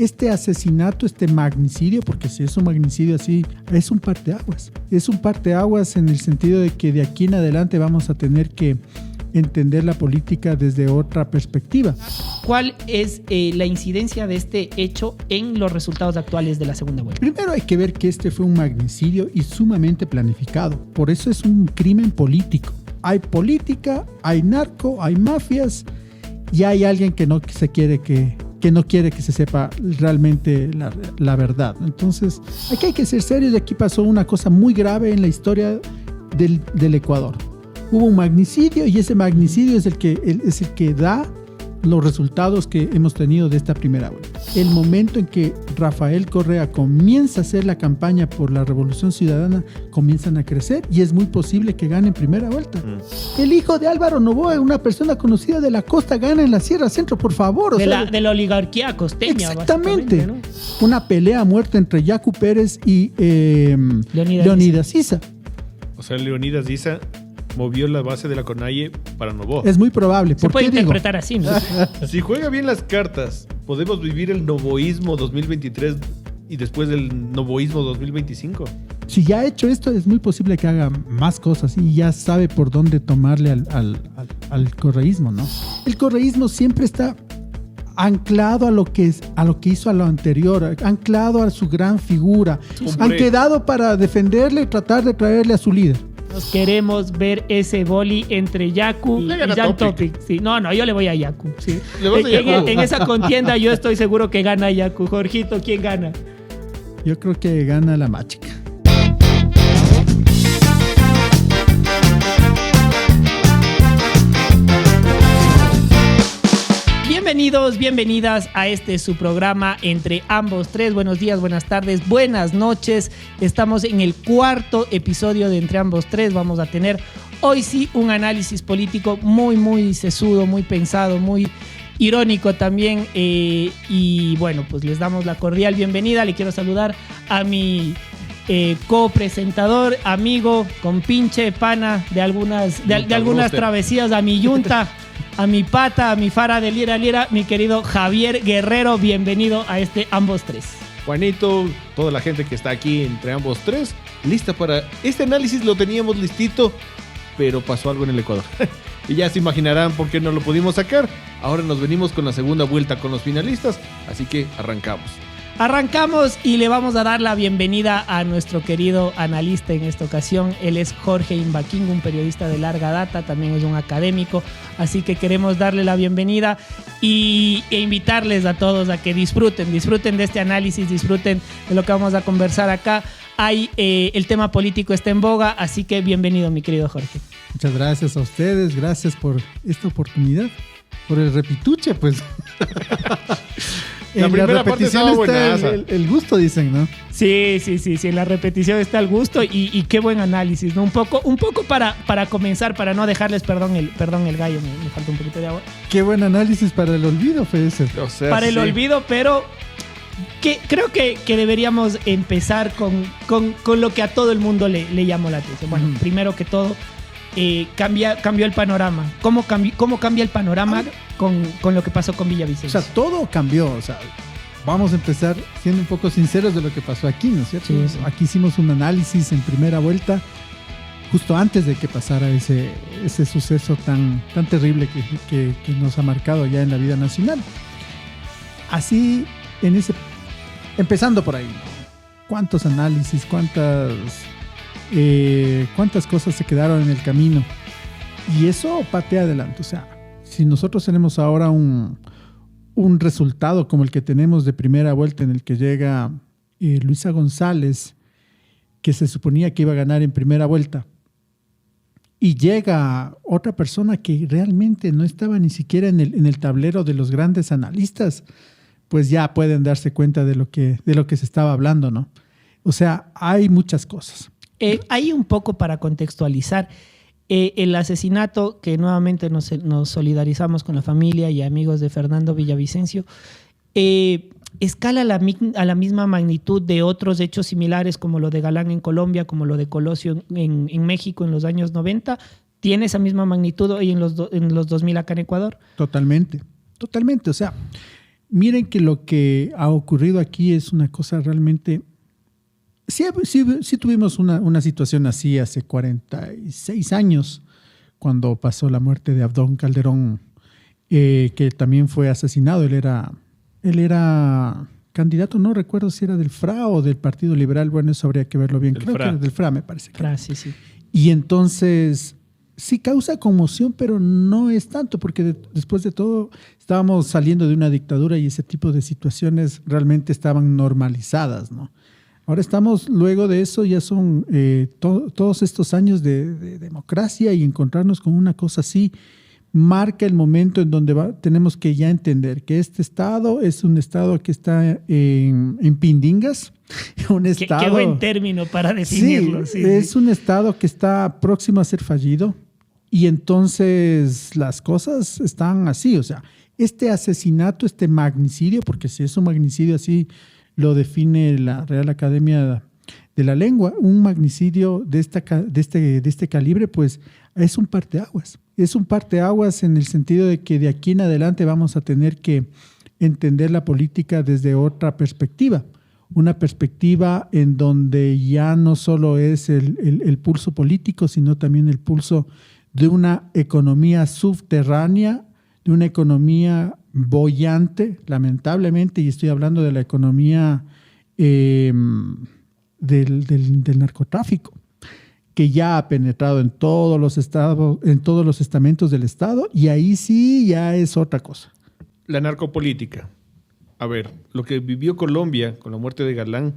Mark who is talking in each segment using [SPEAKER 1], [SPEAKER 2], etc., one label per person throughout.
[SPEAKER 1] este asesinato, este magnicidio, porque si es un magnicidio así, es un parteaguas. Es un parteaguas en el sentido de que de aquí en adelante vamos a tener que entender la política desde otra perspectiva.
[SPEAKER 2] ¿Cuál es la incidencia de este hecho en los resultados actuales de la segunda vuelta?
[SPEAKER 1] Primero hay que ver que este fue un magnicidio y sumamente planificado. Por eso es un crimen político. Hay política, hay narco, hay mafias y hay alguien que no quiere que se sepa realmente la verdad. Entonces, aquí hay que ser serios y aquí pasó una cosa muy grave en la historia del Ecuador. Hubo un magnicidio y ese magnicidio es el que da los resultados que hemos tenido de esta primera vuelta. El momento en que Rafael Correa comienza a hacer la campaña por la Revolución Ciudadana, comienzan a crecer y es muy posible que gane en primera vuelta. El hijo de Álvaro Noboa, una persona conocida de la costa, gana en la Sierra Centro, por favor.
[SPEAKER 2] De la oligarquía costeña.
[SPEAKER 1] Exactamente.
[SPEAKER 2] ¿No?
[SPEAKER 1] Una pelea a muerte entre Yacu Pérez y Leonidas Issa.
[SPEAKER 3] O sea, Leonidas Issa movió la base de la CONAIE para Noboa.
[SPEAKER 1] Es muy probable.
[SPEAKER 2] Se puede interpretar así, ¿no?
[SPEAKER 3] Si juega bien las cartas, podemos vivir el novoísmo 2023 y después el novoísmo 2025.
[SPEAKER 1] Si ya ha hecho esto, es muy posible que haga más cosas y ya sabe por dónde tomarle al correísmo, ¿no? El correísmo siempre está anclado a lo que hizo a lo anterior, anclado a su gran figura. Han quedado para defenderle y tratar de traerle a su líder.
[SPEAKER 2] Nos queremos ver ese boli entre Yacu y Jan Topic. Sí, no, yo le voy a Yacu. Sí. En esa contienda yo estoy seguro que gana Yacu. Jorgito, ¿quién gana?
[SPEAKER 1] Yo creo que gana la Mágica.
[SPEAKER 2] Bienvenidos, bienvenidas a su programa Entre Ambos Tres. Buenos días, buenas tardes, buenas noches. Estamos en el cuarto episodio de Entre Ambos Tres. Vamos a tener hoy sí un análisis político muy sesudo, muy pensado, muy irónico también. Y bueno, pues les damos la cordial bienvenida. Le quiero saludar a mi copresentador, amigo, compinche, pana de algunas travesías, a mi yunta. A mi pata, a mi fara de Lira, mi querido Javier Guerrero, bienvenido a Ambos Tres.
[SPEAKER 3] Juanito, toda la gente que está aquí entre Ambos Tres, lista para este análisis. Lo teníamos listito, pero pasó algo en el Ecuador. Y ya se imaginarán por qué no lo pudimos sacar. Ahora nos venimos con la segunda vuelta con los finalistas, así que arrancamos.
[SPEAKER 2] Arrancamos y le vamos a dar la bienvenida a nuestro querido analista en esta ocasión. Él es Jorge Imbaquín, un periodista de larga data, también es un académico, así que queremos darle la bienvenida e invitarles a todos a que disfruten de este análisis, disfruten de lo que vamos a conversar acá. El tema político está en boga, así que bienvenido, mi querido Jorge.
[SPEAKER 1] Muchas gracias a ustedes, gracias por esta oportunidad, por el repituche, pues. En la repetición está el gusto, dicen, ¿no?
[SPEAKER 2] Sí, en la repetición está el gusto y qué buen análisis, ¿no? Un poco para comenzar, para no dejarles, perdón el gallo, me falta un poquito de agua.
[SPEAKER 1] Qué buen análisis para el olvido fue ese.
[SPEAKER 3] O sea,
[SPEAKER 2] para el olvido, pero creo que deberíamos empezar con lo que a todo el mundo le llamó la atención. Bueno, primero que todo, cambió el panorama. ¿Cómo cambia el panorama con lo que pasó con Villavicencio?
[SPEAKER 1] O sea, todo cambió. O sea, vamos a empezar siendo un poco sinceros de lo que pasó aquí, ¿no es cierto? Sí. Aquí hicimos un análisis en primera vuelta, justo antes de que pasara ese suceso tan terrible que nos ha marcado ya en la vida nacional. Así, empezando por ahí, ¿cuántos análisis, cuántas cosas se quedaron en el camino? Y eso patea adelante. O sea, si nosotros tenemos ahora un resultado como el que tenemos de primera vuelta, en el que llega Luisa González, que se suponía que iba a ganar en primera vuelta, y llega otra persona que realmente no estaba ni siquiera en el tablero de los grandes analistas, pues ya pueden darse cuenta de lo que se estaba hablando, ¿no? O sea, hay muchas cosas.
[SPEAKER 2] Hay un poco para contextualizar el asesinato, que nuevamente nos solidarizamos con la familia y amigos de Fernando Villavicencio, escala a la misma magnitud de otros hechos similares, como lo de Galán en Colombia, como lo de Colosio en México en los años 90. ¿Tiene esa misma magnitud hoy en los 2000 acá en Ecuador?
[SPEAKER 1] Totalmente. O sea, Miren que lo que ha ocurrido aquí es una cosa realmente... Sí tuvimos una situación así hace 46 años, cuando pasó la muerte de Abdón Calderón, que también fue asesinado. Él era candidato, no recuerdo si era del FRA o del Partido Liberal, bueno, eso habría que verlo bien. Creo que era del FRA, me parece.
[SPEAKER 2] FRA, sí.
[SPEAKER 1] Y entonces sí causa conmoción, pero no es tanto, porque después de todo estábamos saliendo de una dictadura y ese tipo de situaciones realmente estaban normalizadas, ¿no? Ahora estamos, luego de eso, ya son todos estos años de democracia, y encontrarnos con una cosa así marca el momento en donde tenemos que ya entender que este Estado es un Estado que está en pindingas. Un estado,
[SPEAKER 2] qué buen término para definirlo.
[SPEAKER 1] Sí, es un Estado que está próximo a ser fallido, y entonces las cosas están así. O sea, este asesinato, este magnicidio, porque si es un magnicidio así lo define la Real Academia de la Lengua, un magnicidio de este calibre, pues es un parteaguas. Es un parteaguas en el sentido de que de aquí en adelante vamos a tener que entender la política desde otra perspectiva. Una perspectiva en donde ya no solo es el pulso político, sino también el pulso de una economía subterránea, de una economía boyante, lamentablemente, y estoy hablando de la economía del narcotráfico, que ya ha penetrado en todos los estados, en todos los estamentos del Estado, y ahí sí ya es otra cosa.
[SPEAKER 3] La narcopolítica. A ver, lo que vivió Colombia con la muerte de Galán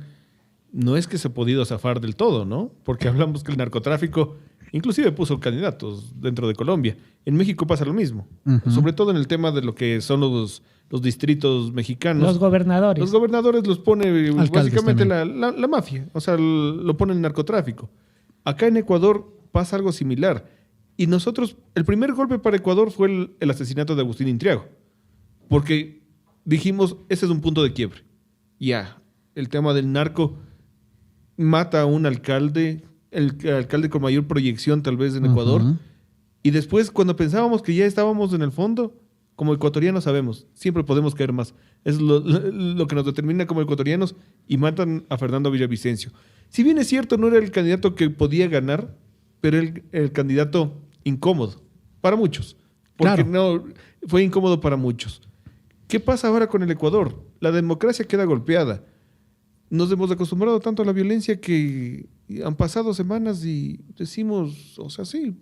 [SPEAKER 3] no es que se ha podido zafar del todo, ¿no? Porque hablamos que el narcotráfico inclusive puso candidatos dentro de Colombia. En México pasa lo mismo, sobre todo en el tema de lo que son los distritos mexicanos.
[SPEAKER 2] Los gobernadores.
[SPEAKER 3] Los gobernadores los pone
[SPEAKER 1] Alcaldes
[SPEAKER 3] básicamente la mafia, o sea, lo pone el narcotráfico. Acá en Ecuador pasa algo similar. Y nosotros, el primer golpe para Ecuador fue el asesinato de Agustín Intriago. Porque dijimos, ese es un punto de quiebre. Ya, el tema del narco mata a un alcalde, el alcalde con mayor proyección tal vez en Ecuador. Y después, cuando pensábamos que ya estábamos en el fondo, como ecuatorianos sabemos, siempre podemos caer más. Es lo que nos determina como ecuatorianos, y matan a Fernando Villavicencio. Si bien es cierto, no era el candidato que podía ganar, pero el candidato incómodo para muchos. Porque no fue incómodo para muchos. ¿Qué pasa ahora con el Ecuador? La democracia queda golpeada. Nos hemos acostumbrado tanto a la violencia que han pasado semanas y decimos, o sea, sí,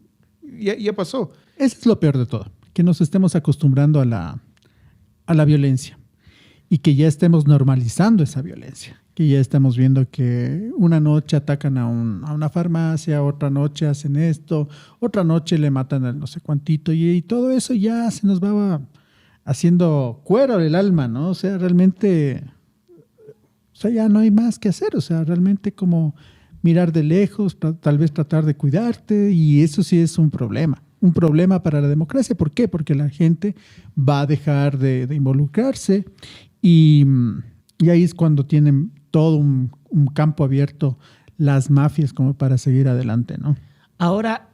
[SPEAKER 3] ya pasó.
[SPEAKER 1] Eso es lo peor de todo, que nos estemos acostumbrando a la violencia y que ya estemos normalizando esa violencia. Que ya estamos viendo que una noche atacan a una farmacia, otra noche hacen esto, otra noche le matan al no sé cuantito, y todo eso ya se nos va haciendo cuero el alma, ¿no? O sea, realmente, o sea, ya no hay más que hacer. O sea, realmente como mirar de lejos, tal vez tratar de cuidarte, y eso sí es un problema para la democracia. ¿Por qué? Porque la gente va a dejar de involucrarse, y ahí es cuando tienen todo un campo abierto las mafias como para seguir adelante, ¿no?
[SPEAKER 2] Ahora,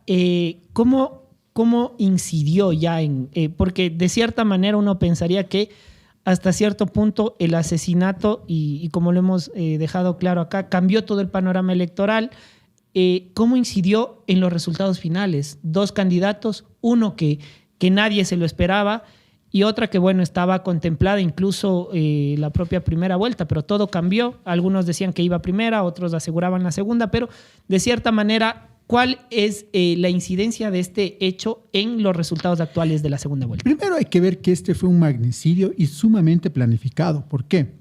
[SPEAKER 2] ¿cómo incidió ya porque de cierta manera uno pensaría que hasta cierto punto el asesinato, y como lo hemos dejado claro acá, cambió todo el panorama electoral? ¿Cómo incidió en los resultados finales? Dos candidatos, uno que nadie se lo esperaba, y otra que, bueno, estaba contemplada incluso la propia primera vuelta, pero todo cambió. Algunos decían que iba primera, otros aseguraban la segunda, pero de cierta manera, ¿cuál es la incidencia de este hecho en los resultados actuales de la segunda vuelta?
[SPEAKER 1] Primero hay que ver que este fue un magnicidio y sumamente planificado. ¿Por qué?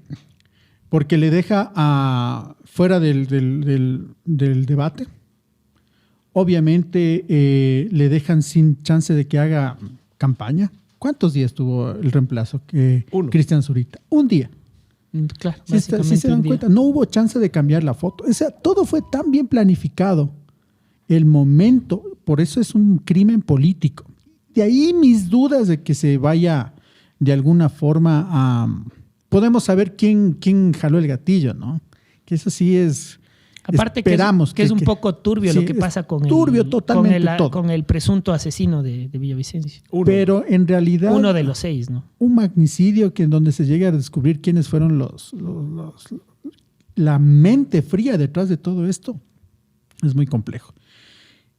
[SPEAKER 1] Porque le deja fuera del debate. Obviamente le dejan sin chance de que haga campaña. ¿Cuántos días tuvo el reemplazo? Cristian Zurita. Un día.
[SPEAKER 2] Claro,
[SPEAKER 1] si se dan cuenta, no hubo chance de cambiar la foto. O sea, todo fue tan bien planificado. El momento, por eso es un crimen político. De ahí mis dudas de que se vaya de alguna forma a... Podemos saber quién jaló el gatillo, ¿no? Que eso sí es...
[SPEAKER 2] Aparte
[SPEAKER 1] esperamos
[SPEAKER 2] que es un poco turbio
[SPEAKER 1] sí,
[SPEAKER 2] lo que pasa con con el presunto asesino de Villavicencio.
[SPEAKER 1] Pero en realidad...
[SPEAKER 2] Uno de los 6, ¿no?
[SPEAKER 1] Un magnicidio que en donde se llega a descubrir quiénes fueron la mente fría detrás de todo esto es muy complejo.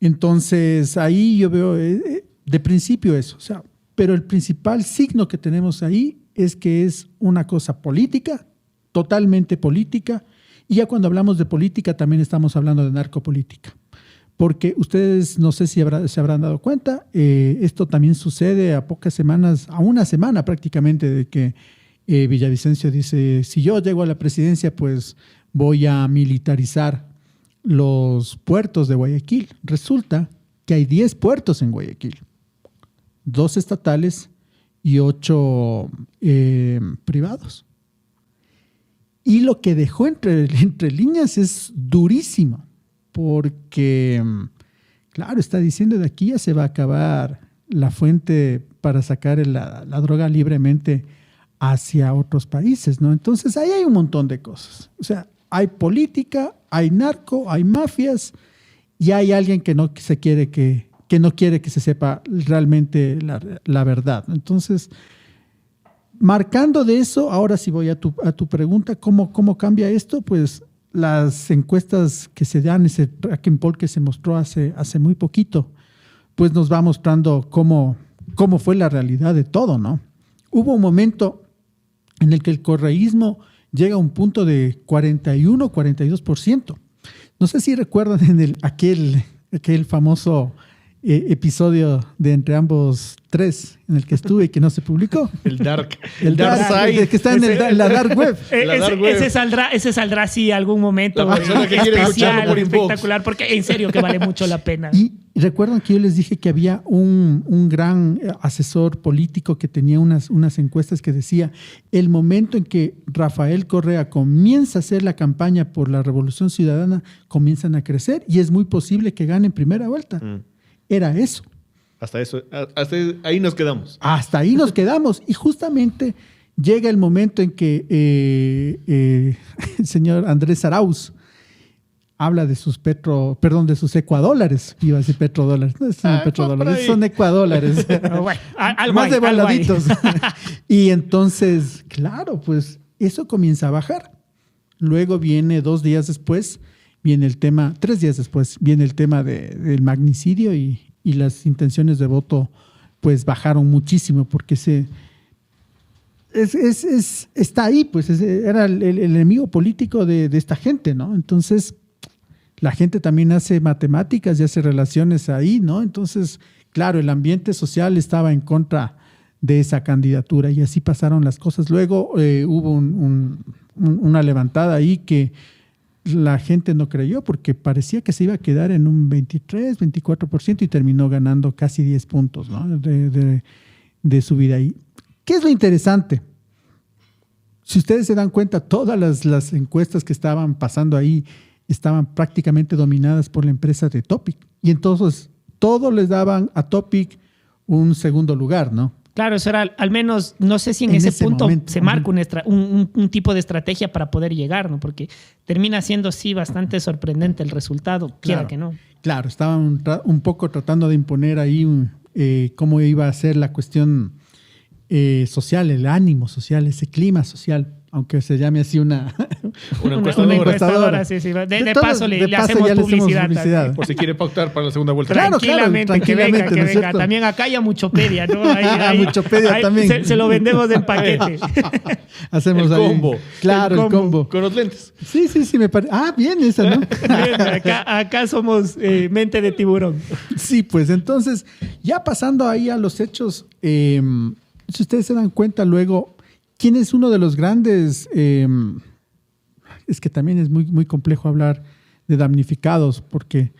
[SPEAKER 1] Entonces ahí yo veo de principio eso, o sea, pero el principal signo que tenemos ahí es que es una cosa política, totalmente política, y ya cuando hablamos de política también estamos hablando de narcopolítica. Porque ustedes, no sé si se habrán dado cuenta, esto también sucede a pocas semanas, a una semana prácticamente de que Villavicencio dice, si yo llego a la presidencia, pues voy a militarizar los puertos de Guayaquil. Resulta que hay 10 puertos en Guayaquil, 2 estatales y 8 privados. Y lo que dejó entre líneas es durísimo. Porque, claro, está diciendo de aquí ya se va a acabar la fuente para sacar la droga libremente hacia otros países, ¿no? Entonces ahí hay un montón de cosas. O sea, hay política, hay narco, hay mafias y hay alguien que no quiere que se sepa realmente la verdad. Entonces, marcando de eso, ahora sí voy a tu pregunta, ¿cómo cambia esto? Pues las encuestas que se dan, ese tracking poll que se mostró hace muy poquito, pues nos va mostrando cómo fue la realidad de todo, ¿no? Hubo un momento en el que el correísmo llega a un punto de 41, 42%. No sé si recuerdan en aquel famoso episodio de Entre Ambos Tres, en el que estuve y que no se publicó.
[SPEAKER 3] El Dark
[SPEAKER 1] Side. Que está en la Dark Web.
[SPEAKER 2] Ese saldrá sí algún momento.
[SPEAKER 3] La persona que quiere escucharlo por inbox.
[SPEAKER 2] Espectacular, porque en serio que vale mucho la pena.
[SPEAKER 1] Y recuerdan que yo les dije que había un gran asesor político que tenía unas encuestas que decía el momento en que Rafael Correa comienza a hacer la campaña por la Revolución Ciudadana, comienzan a crecer y es muy posible que gane en primera vuelta. Era eso.
[SPEAKER 3] Hasta ahí nos quedamos.
[SPEAKER 1] Hasta ahí nos quedamos. Y justamente llega el momento en que el señor Andrés Arauz habla de sus de sus ecuadólares. Iba a decir petrodólares. No son petrodólares, son ecuadólares.
[SPEAKER 2] Bueno,
[SPEAKER 1] más devaluaditos. Y entonces, claro, pues eso comienza a bajar. Luego viene 3 días después, viene el tema del magnicidio y las intenciones de voto pues bajaron muchísimo porque está ahí, pues era el enemigo político de esta gente, ¿no? Entonces la gente también hace matemáticas y hace relaciones ahí, ¿no? Entonces, claro, el ambiente social estaba en contra de esa candidatura y así pasaron las cosas. Luego hubo una levantada ahí que la gente no creyó porque parecía que se iba a quedar en un 23, 24% y terminó ganando casi 10 puntos, ¿no? de subida ahí. ¿Qué es lo interesante? Si ustedes se dan cuenta, todas las encuestas que estaban pasando ahí estaban prácticamente dominadas por la empresa de Topic. Y entonces todos les daban a Topic un segundo lugar, ¿no?
[SPEAKER 2] Claro, eso era al menos, no sé si en ese punto momento se marca un tipo de estrategia para poder llegar, ¿no? Porque termina siendo sí bastante sorprendente el resultado, quiera que no.
[SPEAKER 1] Claro, estaban un poco tratando de imponer ahí cómo iba a ser la cuestión social, el ánimo social, ese clima social, aunque se llame así una
[SPEAKER 2] encuestadora. Sí. De paso le hacemos publicidad.
[SPEAKER 3] Por si quiere pautar para la segunda vuelta.
[SPEAKER 2] Tranquilamente, que venga. También acá hay a Muchopedia, ¿no?
[SPEAKER 1] Muchopedia también.
[SPEAKER 2] Se lo vendemos en paquete.
[SPEAKER 1] Hacemos
[SPEAKER 3] el combo.
[SPEAKER 1] Claro, el combo.
[SPEAKER 3] Con los lentes.
[SPEAKER 1] Sí, me parece. Ah, bien esa, ¿no?
[SPEAKER 2] Bien, acá somos mente de tiburón.
[SPEAKER 1] Sí, pues entonces, ya pasando ahí a los hechos, si ustedes se dan cuenta luego, ¿quién es uno de los grandes? Es que también es muy, muy complejo hablar de damnificados, porque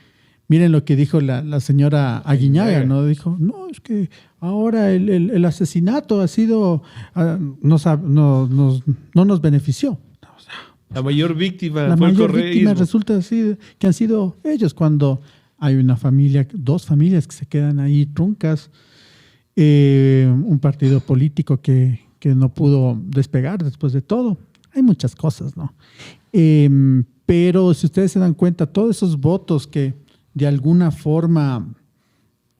[SPEAKER 1] miren lo que dijo la señora Aguiñaga, ¿no? Dijo, no, es que ahora el asesinato ha sido, no nos benefició.
[SPEAKER 3] La mayor víctima
[SPEAKER 1] la
[SPEAKER 3] fue el
[SPEAKER 1] mayor
[SPEAKER 3] correísmo.
[SPEAKER 1] víctima resulta así que han sido ellos, cuando hay una familia, 2 familias que se quedan ahí truncas, un partido político que no pudo despegar después de todo. Hay muchas cosas, ¿no? Pero si ustedes se dan cuenta, todos esos votos que de alguna forma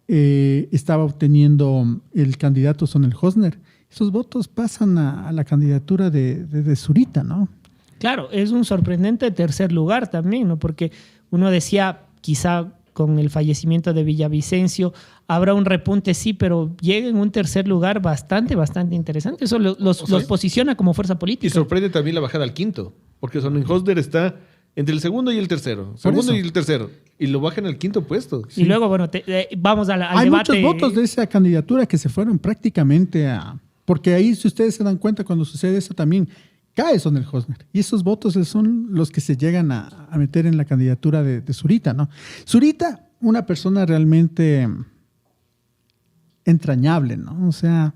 [SPEAKER 1] estaba obteniendo el candidato Sonel Hosner, esos votos pasan a la candidatura de Zurita, ¿no?
[SPEAKER 2] Claro, es un sorprendente tercer lugar también, ¿no? Porque uno decía, quizá con el fallecimiento de Villavicencio habrá un repunte, sí, pero llega en un tercer lugar bastante interesante. Eso los posiciona como fuerza política.
[SPEAKER 3] Y sorprende también la bajada al quinto, porque Sonel Hosner está entre el segundo y el tercero. Segundo y el tercero. Y lo bajan al quinto puesto.
[SPEAKER 2] Y luego, bueno, vamos al
[SPEAKER 1] Hay
[SPEAKER 2] debate.
[SPEAKER 1] Hay muchos votos de esa candidatura que se fueron prácticamente a... Porque ahí, si ustedes se dan cuenta, cuando sucede eso también, cae Sonel Hosner. Y esos votos son los que se llegan a meter en la candidatura de Zurita, ¿no? Zurita, una persona realmente entrañable, ¿no? O sea,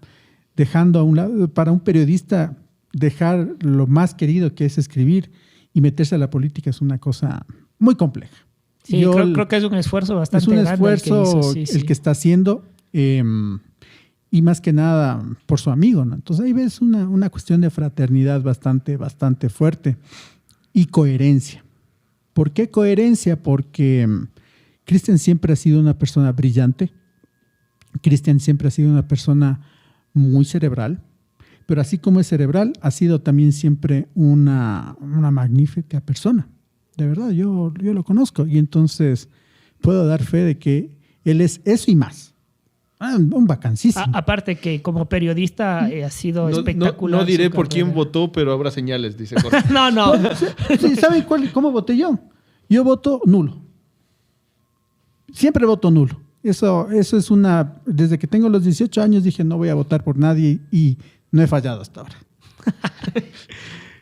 [SPEAKER 1] dejando a un lado, para un periodista, dejar lo más querido que es escribir y meterse a la política es una cosa muy compleja.
[SPEAKER 2] Sí, creo que es un esfuerzo bastante grande.
[SPEAKER 1] Es un esfuerzo el que está haciendo, y más que nada por su amigo, ¿no? Entonces ahí ves una cuestión de fraternidad bastante fuerte y coherencia. ¿Por qué coherencia? Porque Cristian siempre ha sido una persona brillante. Cristian siempre ha sido una persona muy cerebral. Pero así como es cerebral, ha sido también siempre una magnífica persona. De verdad, yo lo conozco. Y entonces puedo dar fe de que él es eso y más. Un vacancísimo.
[SPEAKER 2] Aparte que como periodista ha sido espectacular.
[SPEAKER 3] No diré por quién votó, pero habrá señales, dice Jorge.
[SPEAKER 2] No.
[SPEAKER 1] Sí, ¿saben cómo voté yo? Yo voto nulo. Siempre voto nulo. Eso es desde que tengo los 18 años dije no voy a votar por nadie y no he fallado hasta ahora.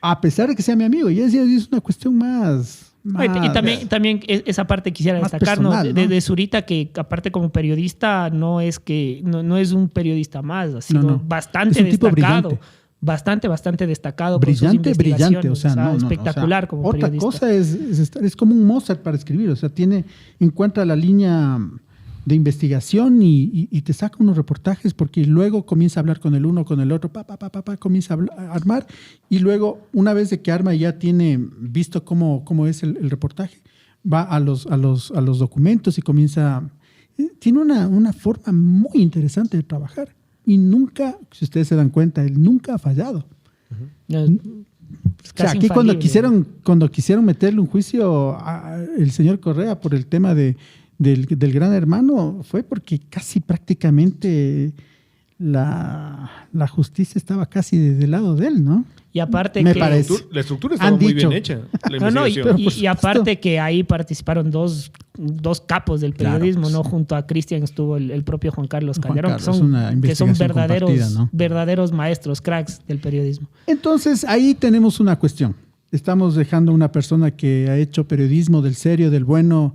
[SPEAKER 1] A pesar de que sea mi amigo. Y es una cuestión más
[SPEAKER 2] y también esa parte quisiera destacar, personal, ¿no? De Zurita, que aparte como periodista no es un periodista más, ha sido bastante destacado. Bastante destacado.
[SPEAKER 1] Brillante,
[SPEAKER 2] o sea, espectacular como
[SPEAKER 1] otra
[SPEAKER 2] periodista.
[SPEAKER 1] Otra cosa es como un Mozart para escribir, o sea, encuentra la línea de investigación y te saca unos reportajes porque luego comienza a hablar con el uno, con el otro, comienza a armar y luego una vez de que arma ya tiene visto cómo es el reportaje, va a los documentos y comienza... Tiene una forma muy interesante de trabajar y nunca, si ustedes se dan cuenta, él nunca ha fallado.
[SPEAKER 2] Uh-huh.
[SPEAKER 1] O sea, aquí cuando quisieron meterle un juicio el señor Correa por el tema del Gran Hermano fue porque casi prácticamente la justicia estaba casi del lado de él, ¿no?
[SPEAKER 2] Y aparte
[SPEAKER 1] la
[SPEAKER 3] estructura estaba muy bien hecha.
[SPEAKER 2] Y aparte que ahí participaron dos capos del periodismo, claro, ¿no? Junto a Cristian estuvo el propio Juan Carlos Calderón, que son verdaderos maestros, cracks del periodismo.
[SPEAKER 1] Entonces ahí tenemos una cuestión. Estamos dejando una persona que ha hecho periodismo del serio, del bueno,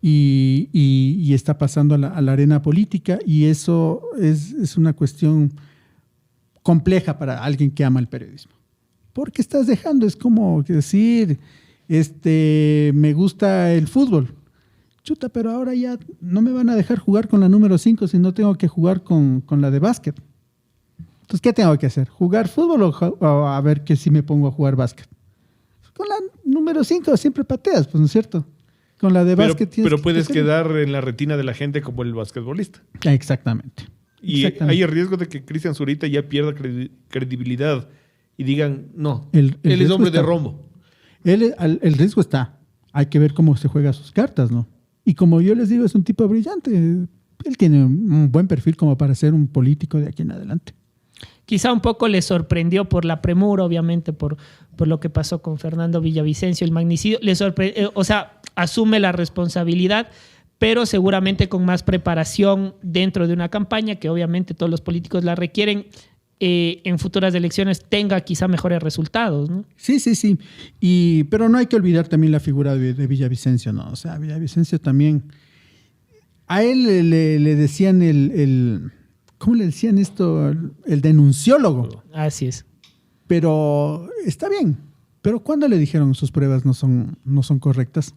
[SPEAKER 1] y está pasando a la arena política, y eso es una cuestión compleja para alguien que ama el periodismo. Porque estás dejando, es como decir, me gusta el fútbol. Chuta, pero ahora ya no me van a dejar jugar con la número 5 si no tengo que jugar con la de básquet. Entonces, ¿qué tengo que hacer? ¿Jugar fútbol o a ver que si me pongo a jugar básquet? Con la número 5 siempre pateas, pues, ¿no es cierto? Con la de básquet
[SPEAKER 3] pero puedes quedar en la retina de la gente como el basquetbolista.
[SPEAKER 1] Exactamente.
[SPEAKER 3] Y hay el riesgo de que Cristian Zurita ya pierda credibilidad y digan, no, él es hombre de rombo.
[SPEAKER 1] El riesgo está. Hay que ver cómo se juega sus cartas, ¿no? Y como yo les digo, es un tipo brillante. Él tiene un buen perfil como para ser un político de aquí en adelante.
[SPEAKER 2] Quizá un poco le sorprendió por la premura, obviamente, por lo que pasó con Fernando Villavicencio, el magnicidio. Asume la responsabilidad, pero seguramente con más preparación dentro de una campaña que obviamente todos los políticos la requieren, en futuras elecciones tenga quizá mejores resultados, ¿no?
[SPEAKER 1] Sí. Pero no hay que olvidar también la figura de Villavicencio, ¿no? O sea, Villavicencio también... A él le decían ¿cómo le decían esto? El denunciólogo.
[SPEAKER 2] Así es.
[SPEAKER 1] Pero está bien. Pero ¿cuándo le dijeron sus pruebas no son correctas?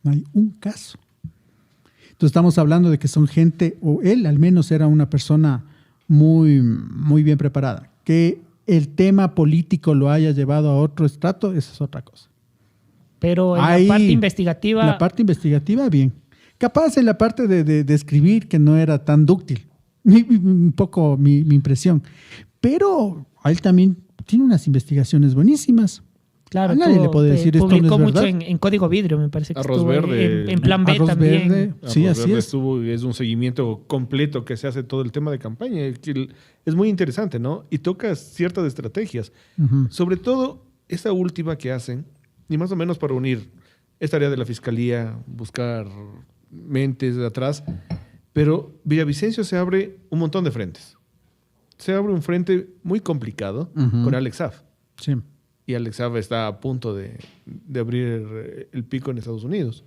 [SPEAKER 1] No hay un caso. Entonces estamos hablando de que son gente, o él al menos era una persona muy, muy bien preparada. Que el tema político lo haya llevado a otro estrato, esa es otra cosa.
[SPEAKER 2] Pero en
[SPEAKER 1] Ahí,
[SPEAKER 2] la parte investigativa...
[SPEAKER 1] La parte investigativa, bien. Capaz en la parte de escribir, que no era tan dúctil. Un poco mi impresión. Pero él también tiene unas investigaciones buenísimas.
[SPEAKER 2] Claro,
[SPEAKER 1] A nadie le puede decir esto no es
[SPEAKER 2] publicó mucho
[SPEAKER 1] verdad.
[SPEAKER 2] en Código Vidrio, me parece que
[SPEAKER 3] Arroz
[SPEAKER 2] estuvo
[SPEAKER 3] Verde.
[SPEAKER 2] en Plan B
[SPEAKER 1] Arroz
[SPEAKER 2] también.
[SPEAKER 1] Verde. Sí,
[SPEAKER 3] Arroz
[SPEAKER 1] así
[SPEAKER 3] Verde
[SPEAKER 1] es.
[SPEAKER 3] es un seguimiento completo que se hace todo el tema de campaña. Es muy interesante, ¿no? Y toca ciertas estrategias.
[SPEAKER 1] Ujú.
[SPEAKER 3] Sobre todo esa última que hacen, y más o menos para unir esta área de la fiscalía, buscar mentes de atrás. Pero Villavicencio se abre un montón de frentes. Se abre un frente muy complicado
[SPEAKER 1] Ujú.
[SPEAKER 3] con Alex Saab.
[SPEAKER 1] Sí.
[SPEAKER 3] Y Alex Saab está a punto de abrir el pico en Estados Unidos.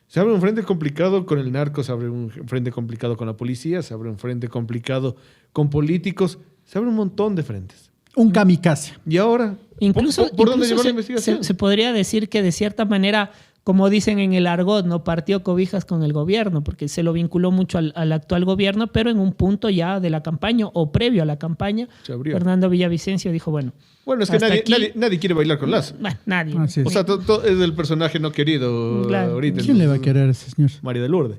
[SPEAKER 3] Se abre un frente complicado con el narco, se abre un frente complicado con la policía, se abre un frente complicado con políticos, se abre un montón de frentes.
[SPEAKER 1] Un kamikaze.
[SPEAKER 3] Y ahora,
[SPEAKER 2] Incluso,
[SPEAKER 3] ¿por dónde
[SPEAKER 2] incluso
[SPEAKER 3] llevar la investigación?
[SPEAKER 2] se podría decir que de cierta manera, como dicen en el argot, no partió cobijas con el gobierno, porque se lo vinculó mucho al actual gobierno, pero en un punto ya de la campaña o previo a la campaña,
[SPEAKER 3] Se abrió.
[SPEAKER 2] Fernando Villavicencio dijo, bueno,
[SPEAKER 3] Bueno, es que
[SPEAKER 2] hasta
[SPEAKER 3] nadie,
[SPEAKER 2] aquí-
[SPEAKER 3] nadie quiere bailar con Lazo.
[SPEAKER 2] bueno, nadie.
[SPEAKER 1] Así es.
[SPEAKER 3] O sea, es el personaje no querido
[SPEAKER 2] Claro.
[SPEAKER 3] ahorita.
[SPEAKER 1] ¿Quién le va a querer a ese señor?
[SPEAKER 3] María de Lourdes.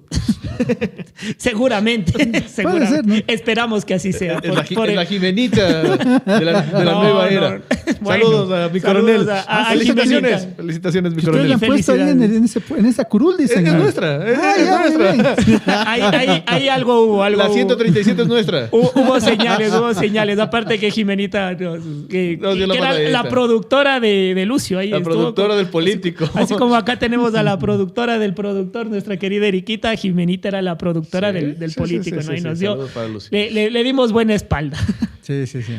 [SPEAKER 2] Seguramente, seguramente.
[SPEAKER 1] ser, ¿no?
[SPEAKER 2] Esperamos que así sea.
[SPEAKER 3] Es la Jimenita de la
[SPEAKER 2] No,
[SPEAKER 3] nueva
[SPEAKER 2] no.
[SPEAKER 3] era.
[SPEAKER 2] Bueno,
[SPEAKER 3] Saludos a mi
[SPEAKER 2] saludos
[SPEAKER 3] coronel.
[SPEAKER 2] a
[SPEAKER 3] Felicitaciones.
[SPEAKER 2] Jimenita.
[SPEAKER 3] Felicitaciones, mi
[SPEAKER 1] Que ustedes le
[SPEAKER 3] coronel.
[SPEAKER 1] han puesto ahí en esa curul, dicen.
[SPEAKER 3] Es
[SPEAKER 1] ¿no?
[SPEAKER 3] nuestra. Es
[SPEAKER 1] ya,
[SPEAKER 3] nuestra.
[SPEAKER 1] bien.
[SPEAKER 2] Ahí algo hubo. Algo
[SPEAKER 3] La
[SPEAKER 2] hubo.
[SPEAKER 3] 137 es nuestra.
[SPEAKER 2] Hubo señales. Aparte que Jimenita, que
[SPEAKER 3] Nos dio la
[SPEAKER 2] era la
[SPEAKER 3] patadita.
[SPEAKER 2] productora de Lucio. Ahí
[SPEAKER 3] La
[SPEAKER 2] estuvo
[SPEAKER 3] productora del político.
[SPEAKER 2] Así como acá tenemos a la productora del productor, nuestra querida Eriquita, Jimenita era la productora
[SPEAKER 3] Sí,
[SPEAKER 2] del
[SPEAKER 3] sí,
[SPEAKER 2] político,
[SPEAKER 3] sí,
[SPEAKER 2] ¿no?
[SPEAKER 3] sí,
[SPEAKER 2] Y
[SPEAKER 3] sí,
[SPEAKER 2] nos dio,
[SPEAKER 3] saludos para Lucio.
[SPEAKER 2] le dimos buena espalda.
[SPEAKER 1] Sí, sí, sí.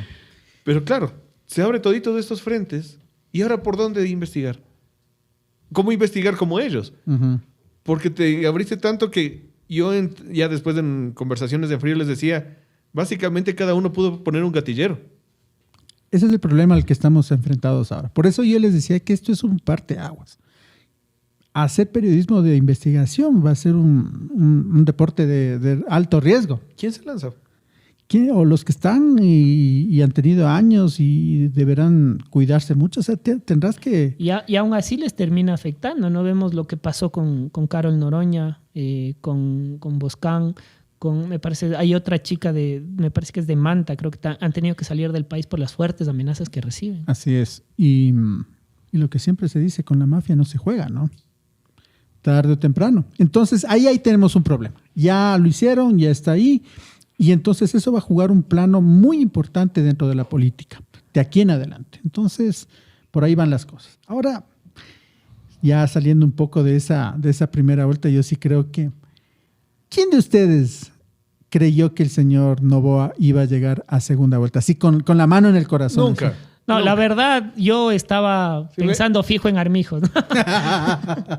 [SPEAKER 3] Pero claro, se abre todito de estos frentes. ¿Y ahora por dónde investigar? ¿Cómo investigar como ellos?
[SPEAKER 1] Ujú.
[SPEAKER 3] Porque te abriste tanto que yo ya después de conversaciones en frío les decía, básicamente cada uno pudo poner un gatillero.
[SPEAKER 1] Ese es el problema al que estamos enfrentados ahora. Por eso yo les decía que esto es un parteaguas. Hacer periodismo de investigación va a ser un deporte de alto riesgo.
[SPEAKER 3] ¿Quién se lanza?
[SPEAKER 1] O los que están y han tenido años y deberán cuidarse mucho. O sea, tendrás que...
[SPEAKER 2] Y aún así les termina afectando. No vemos lo que pasó con Carol Noroña, con Boscán, me parece, hay otra chica me parece que es de Manta, creo que han tenido que salir del país por las fuertes amenazas que reciben.
[SPEAKER 1] Así es. Y lo que siempre se dice, con la mafia no se juega, ¿no? Tarde o temprano. Entonces, ahí tenemos un problema. Ya lo hicieron, ya está ahí. Y entonces eso va a jugar un plano muy importante dentro de la política, de aquí en adelante. Entonces, por ahí van las cosas. Ahora, ya saliendo un poco de esa primera vuelta, yo sí creo que... ¿Quién de ustedes creyó que el señor Noboa iba a llegar a segunda vuelta? Así con la mano en el corazón.
[SPEAKER 3] Nunca.
[SPEAKER 1] así.
[SPEAKER 2] No, la verdad, yo estaba
[SPEAKER 3] Sí,
[SPEAKER 2] pensando fijo en Armijos. ¿no?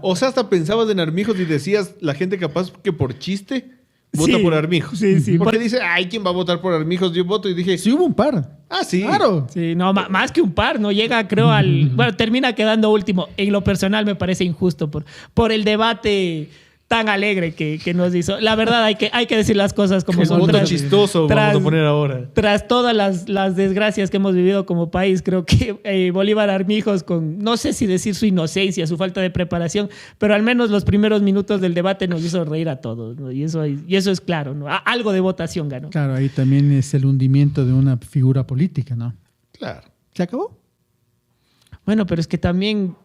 [SPEAKER 3] O sea, hasta pensabas en Armijos y decías, la gente capaz que por chiste vota
[SPEAKER 2] Sí,
[SPEAKER 3] por Armijos.
[SPEAKER 2] sí, sí.
[SPEAKER 3] Porque dice, ay, ¿quién va a votar por Armijos? Yo voto y dije,
[SPEAKER 1] Sí hubo un par.
[SPEAKER 3] sí.
[SPEAKER 1] Claro.
[SPEAKER 2] Sí, no, más que un par, no llega, creo, al... Bueno, termina quedando último. En lo personal me parece injusto por el debate tan alegre que nos hizo. La verdad, hay que decir las cosas como
[SPEAKER 3] El
[SPEAKER 2] son.
[SPEAKER 3] voto chistoso vamos a poner ahora.
[SPEAKER 2] Tras todas las desgracias que hemos vivido como país, creo que Bolívar Armijos, con no sé si decir su inocencia, su falta de preparación, pero al menos los primeros minutos del debate nos hizo reír a todos, ¿no? Y eso es claro, ¿no? Algo de votación ganó.
[SPEAKER 1] Claro, ahí también es el hundimiento de una figura política, ¿no?
[SPEAKER 3] Claro.
[SPEAKER 1] ¿Se acabó?
[SPEAKER 2] Bueno, pero es que también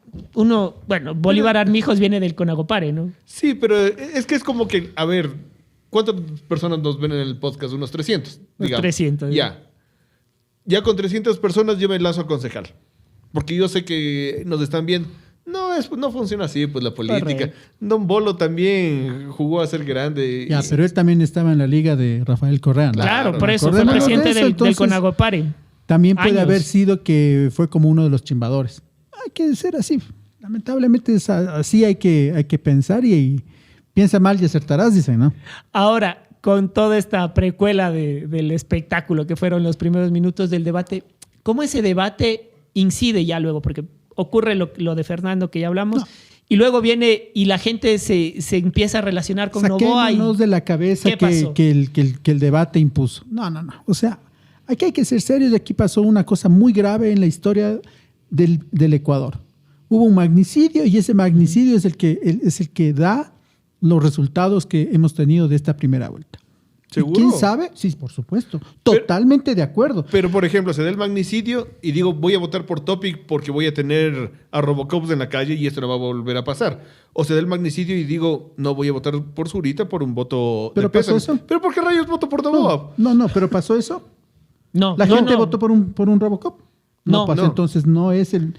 [SPEAKER 2] Bolívar Armijos viene del Conagopare, ¿no?
[SPEAKER 3] Sí, pero es que es como que, a ver, ¿cuántas personas nos ven en el podcast? Unos 300, digamos.
[SPEAKER 2] 300.
[SPEAKER 3] Ya con 300 personas yo me lazo a concejal. Porque yo sé que nos están viendo. No funciona así, pues la política.
[SPEAKER 2] Correcto.
[SPEAKER 3] Don Bolo también jugó a ser grande.
[SPEAKER 1] Ya, pero él también estaba en la liga de Rafael Correa, ¿no?
[SPEAKER 2] Claro, por eso fue
[SPEAKER 1] Acordémonos de
[SPEAKER 2] presidente
[SPEAKER 1] eso,
[SPEAKER 2] del
[SPEAKER 1] entonces,
[SPEAKER 2] Conagopare.
[SPEAKER 1] También puede
[SPEAKER 2] Años.
[SPEAKER 1] haber sido que fue como uno de los chimbadores. Hay que ser así. Lamentablemente así hay que pensar y piensa mal y acertarás, dicen, ¿no?
[SPEAKER 2] Ahora, con toda esta precuela del espectáculo que fueron los primeros minutos del debate, ¿cómo ese debate incide ya luego? Porque ocurre lo de Fernando que ya hablamos, y luego viene y la gente se empieza a relacionar con Noboa.
[SPEAKER 1] Saquémonos de la cabeza
[SPEAKER 2] ¿Qué pasó?
[SPEAKER 1] que el debate impuso. No. O sea, aquí hay que ser serios y aquí pasó una cosa muy grave en la historia del Ecuador. Hubo un magnicidio y ese magnicidio es el que da los resultados que hemos tenido de esta primera vuelta.
[SPEAKER 3] ¿Seguro?
[SPEAKER 1] ¿Quién sabe? Sí, por supuesto. Totalmente de acuerdo.
[SPEAKER 3] Pero, por ejemplo, se da el magnicidio y digo, voy a votar por Topic porque voy a tener a Robocops en la calle y esto no va a volver a pasar. O se da el magnicidio y digo, no voy a votar por Zurita por un voto
[SPEAKER 1] ¿Pero
[SPEAKER 3] de peso.
[SPEAKER 1] pasó eso?
[SPEAKER 3] ¿Pero por qué rayos voto por Novoa?
[SPEAKER 1] No, pero ¿pasó eso?
[SPEAKER 2] No,
[SPEAKER 1] ¿La
[SPEAKER 2] no,
[SPEAKER 1] gente
[SPEAKER 2] no.
[SPEAKER 1] votó por un Robocop? No
[SPEAKER 2] No,
[SPEAKER 1] pasó,
[SPEAKER 3] no.
[SPEAKER 1] entonces no es el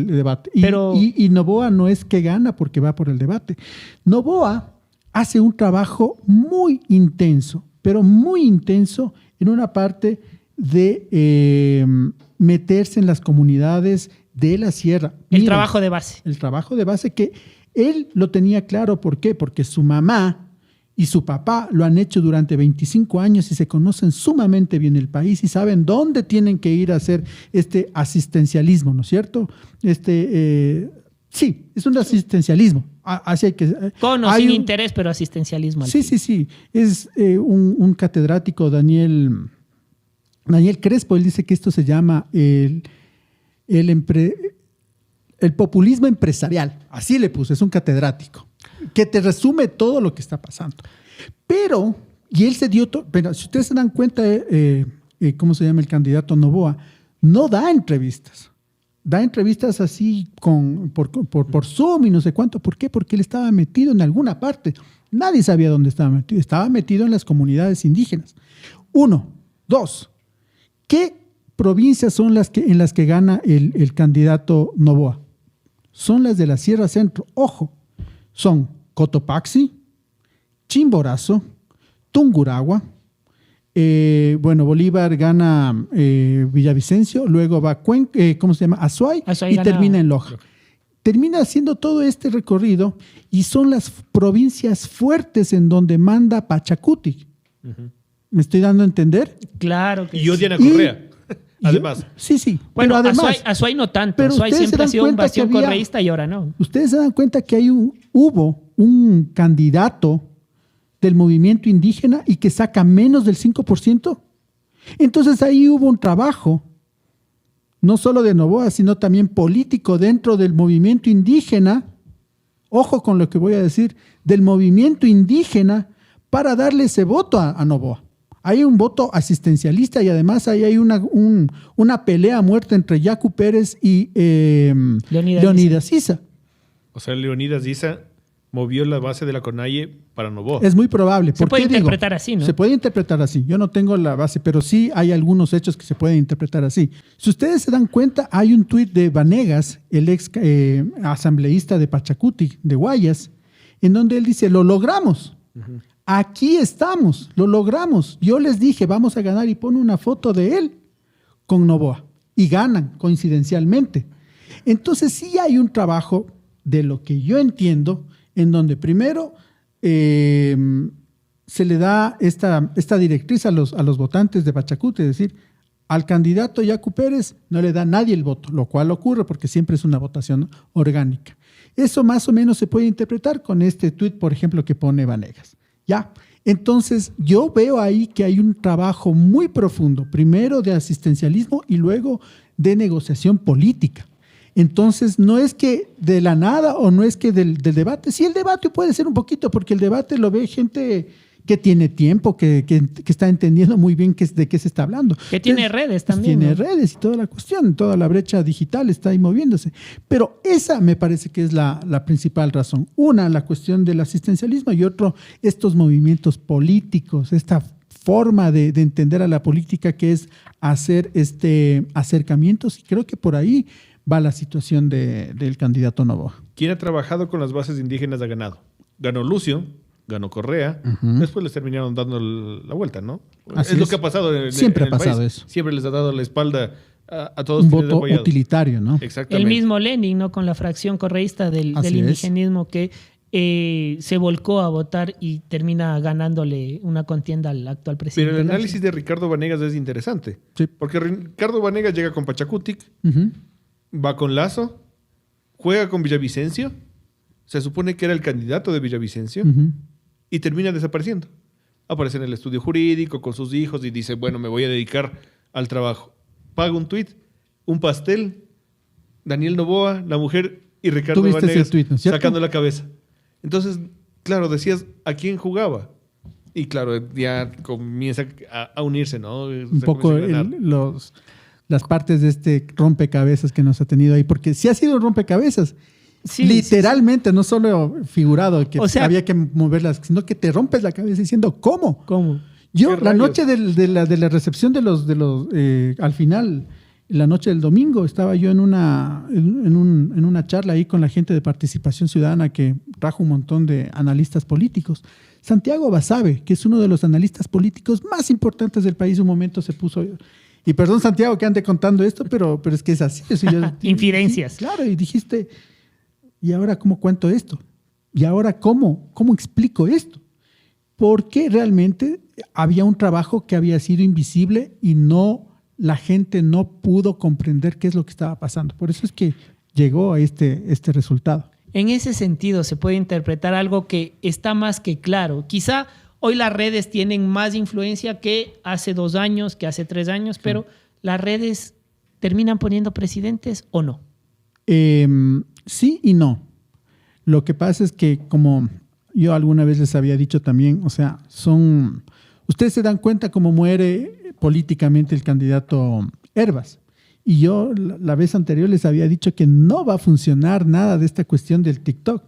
[SPEAKER 1] debate.
[SPEAKER 2] Pero-
[SPEAKER 1] Y Novoa no es que gana porque va por el debate. Novoa hace un trabajo muy intenso, pero muy intenso en una parte de meterse en las comunidades de la sierra.
[SPEAKER 2] El
[SPEAKER 1] Miren,
[SPEAKER 2] trabajo de base.
[SPEAKER 1] el trabajo de base que él lo tenía claro. ¿Por qué? Porque su mamá y su papá lo han hecho durante 25 años y se conocen sumamente bien el país y saben dónde tienen que ir a hacer este asistencialismo, ¿no es cierto? Sí, es un asistencialismo. Así hay que...
[SPEAKER 2] Con o
[SPEAKER 1] hay
[SPEAKER 2] sin
[SPEAKER 1] un-
[SPEAKER 2] interés, pero asistencialismo. al
[SPEAKER 1] Sí,
[SPEAKER 2] fin.
[SPEAKER 1] sí. Es un catedrático, Daniel Crespo, él dice que esto se llama el populismo empresarial. Así le puse, es un catedrático, que te resume todo lo que está pasando. Pero, y él se dio... Pero si ustedes se dan cuenta, ¿cómo se llama el candidato Novoa? No da entrevistas. Da entrevistas así por Zoom y no sé cuánto. ¿Por qué? Porque él estaba metido en alguna parte. Nadie sabía dónde estaba metido. Estaba metido en las comunidades indígenas. 1. 2. ¿Qué provincias son en las que gana el candidato Novoa? Son las de la Sierra Centro. Ojo, son Cotopaxi, Chimborazo, Tungurahua. Bolívar gana Villavicencio, luego va Azuay
[SPEAKER 2] Azuay
[SPEAKER 1] y
[SPEAKER 2] gana-
[SPEAKER 1] termina en Loja. Termina haciendo todo este recorrido y son las provincias fuertes en donde manda Pachacuti. ¿Me estoy dando a entender?
[SPEAKER 2] Claro que
[SPEAKER 3] Y
[SPEAKER 2] sí.
[SPEAKER 3] odian a Correa. Además.
[SPEAKER 1] Sí.
[SPEAKER 2] Bueno,
[SPEAKER 1] pero además,
[SPEAKER 2] Azuay no tanto.
[SPEAKER 1] pero
[SPEAKER 2] Azuay
[SPEAKER 1] ustedes se
[SPEAKER 2] siempre ha
[SPEAKER 1] dan
[SPEAKER 2] sido un
[SPEAKER 1] cuenta que
[SPEAKER 2] bastión
[SPEAKER 1] había-
[SPEAKER 2] correísta y ahora no.
[SPEAKER 1] ustedes se dan cuenta que hubo un candidato del movimiento indígena y que saca menos del 5%. Entonces ahí hubo un trabajo, no solo de Novoa, sino también político dentro del movimiento indígena, ojo con lo que voy a decir, del movimiento indígena para darle ese voto a Novoa. Hay un voto asistencialista y además ahí hay una pelea a muerte entre Yacu Pérez y Leonidas Issa.
[SPEAKER 3] O sea, Leonidas Diza movió la base de la CONAIE para Novoa.
[SPEAKER 1] Es muy probable.
[SPEAKER 2] Se
[SPEAKER 1] ¿Por
[SPEAKER 2] puede
[SPEAKER 1] qué digo?
[SPEAKER 2] interpretar así, ¿no?
[SPEAKER 1] Se puede interpretar así. Yo no tengo la base, pero sí hay algunos hechos que se pueden interpretar así. Si ustedes se dan cuenta, hay un tuit de Vanegas, el ex asambleísta de Pachacuti, de Guayas, en donde él dice, lo logramos. Aquí estamos, lo logramos. Yo les dije, vamos a ganar y pone una foto de él con Novoa. Y ganan, coincidencialmente. Entonces sí hay un trabajo de lo que yo entiendo, en donde primero se le da esta directriz a los votantes de Pachacuti, es decir, al candidato Yacu Pérez no le da nadie el voto, lo cual ocurre porque siempre es una votación orgánica. Eso más o menos se puede interpretar con este tuit, por ejemplo, que pone Vanegas. Ya, entonces yo veo ahí que hay un trabajo muy profundo, primero de asistencialismo y luego de negociación política. Entonces, no es que de la nada o no es que del debate. Sí, el debate puede ser un poquito, porque el debate lo ve gente que tiene tiempo, que está entendiendo muy bien de qué se está hablando.
[SPEAKER 2] Que tiene
[SPEAKER 1] Entonces,
[SPEAKER 2] redes también,
[SPEAKER 1] Tiene
[SPEAKER 2] ¿no?
[SPEAKER 1] redes y toda la cuestión, toda la brecha digital está ahí moviéndose. Pero esa me parece que es la principal razón. Una, la cuestión del asistencialismo y otro, estos movimientos políticos, esta forma de entender a la política que es hacer acercamientos, y creo que por ahí va la situación del candidato Novoa.
[SPEAKER 3] ¿Quién ha trabajado con las bases indígenas ha ganado? Ganó Lucio, ganó Correa, después les terminaron dando la vuelta, ¿no?
[SPEAKER 1] Así
[SPEAKER 3] es lo
[SPEAKER 1] es.
[SPEAKER 3] que ha pasado
[SPEAKER 1] Siempre
[SPEAKER 3] en el
[SPEAKER 1] ha pasado
[SPEAKER 3] país.
[SPEAKER 1] eso.
[SPEAKER 3] Siempre les ha dado la espalda a todos
[SPEAKER 1] Un
[SPEAKER 3] quienes han
[SPEAKER 1] voto
[SPEAKER 3] apoyado.
[SPEAKER 1] utilitario, ¿no?
[SPEAKER 3] Exactamente.
[SPEAKER 2] El mismo Lenin, ¿no? Con la fracción correísta del
[SPEAKER 1] Así es.
[SPEAKER 2] indigenismo que se volcó a votar y termina ganándole una contienda al actual presidente.
[SPEAKER 3] Pero el
[SPEAKER 2] Lazo.
[SPEAKER 3] análisis de Ricardo Vanegas es interesante.
[SPEAKER 1] Sí.
[SPEAKER 3] Porque Ricardo Vanegas llega con Pachacutic,
[SPEAKER 1] Ujú.
[SPEAKER 3] va con Lazo, juega con Villavicencio, se supone que era el candidato de Villavicencio,
[SPEAKER 1] Ujú.
[SPEAKER 3] y termina desapareciendo. Aparece en el estudio jurídico con sus hijos y dice, bueno, me voy a dedicar al trabajo. Paga un tuit, un pastel, Daniel Noboa, la mujer, y Ricardo
[SPEAKER 1] Tuviste ese
[SPEAKER 3] Vanegas
[SPEAKER 1] tuit, ¿no es cierto?
[SPEAKER 3] sacando la cabeza. Entonces, claro, decías a quién jugaba. Y claro, ya comienza a unirse, ¿no?
[SPEAKER 1] Un poco las partes de este rompecabezas que nos ha tenido ahí, porque sí ha sido un rompecabezas.
[SPEAKER 2] Sí,
[SPEAKER 1] literalmente, no solo figurado, que
[SPEAKER 2] o sea,
[SPEAKER 1] había que moverlas, sino que te rompes la cabeza diciendo, ¿cómo?
[SPEAKER 2] ¿Cómo?
[SPEAKER 1] Yo,
[SPEAKER 3] ¿Qué
[SPEAKER 1] la
[SPEAKER 3] rayos?
[SPEAKER 1] noche de la recepción de los al final, la noche del domingo, estaba yo en una charla ahí con la gente de Participación Ciudadana que trajo un montón de analistas políticos. Santiago Basabe, que es uno de los analistas políticos más importantes del país, un momento se puso... Y perdón, Santiago, que ande contando esto, pero es que es así.
[SPEAKER 2] Infidencias.
[SPEAKER 1] Claro, y dijiste, ¿y ahora cómo cuento esto? ¿Y ahora cómo explico esto? Porque realmente había un trabajo que había sido invisible y la gente no pudo comprender qué es lo que estaba pasando. Por eso es que llegó a este resultado.
[SPEAKER 2] En ese sentido se puede interpretar algo que está más que claro. Quizá hoy las redes tienen más influencia que hace 2 años, que hace 3 años, pero ¿las redes terminan poniendo presidentes o no?
[SPEAKER 1] Sí y no. Lo que pasa es que, como yo alguna vez les había dicho también, o sea, ustedes se dan cuenta cómo muere políticamente el candidato Hervas. Y yo la vez anterior les había dicho que no va a funcionar nada de esta cuestión del TikTok.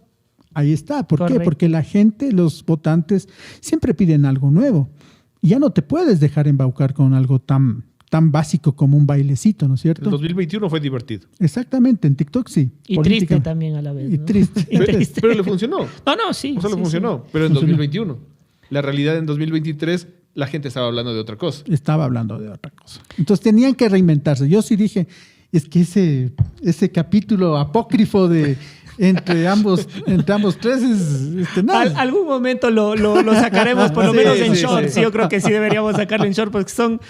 [SPEAKER 1] Ahí está. ¿Por qué? Porque la gente, los votantes, siempre piden algo nuevo. Y ya no te puedes dejar embaucar con algo tan básico como un bailecito, ¿no es cierto?
[SPEAKER 3] El 2021 fue divertido.
[SPEAKER 1] Exactamente, en TikTok sí.
[SPEAKER 2] Y triste también a la vez, ¿no?
[SPEAKER 1] Y triste.
[SPEAKER 3] Pero le funcionó.
[SPEAKER 2] No, sí.
[SPEAKER 3] O sea, le
[SPEAKER 2] sí,
[SPEAKER 3] funcionó.
[SPEAKER 2] sí.
[SPEAKER 3] Pero en
[SPEAKER 1] Funcionó.
[SPEAKER 3] 2021. La realidad en 2023, la gente estaba hablando de otra cosa.
[SPEAKER 1] Estaba hablando de otra cosa. Entonces tenían que reinventarse. Yo sí dije, es que ese capítulo apócrifo de entre ambos tres es nada.
[SPEAKER 2] Algún momento lo sacaremos, por lo
[SPEAKER 3] Sí,
[SPEAKER 2] menos en
[SPEAKER 3] sí,
[SPEAKER 2] short.
[SPEAKER 3] sí.
[SPEAKER 2] Yo creo que sí deberíamos sacarlo en short porque son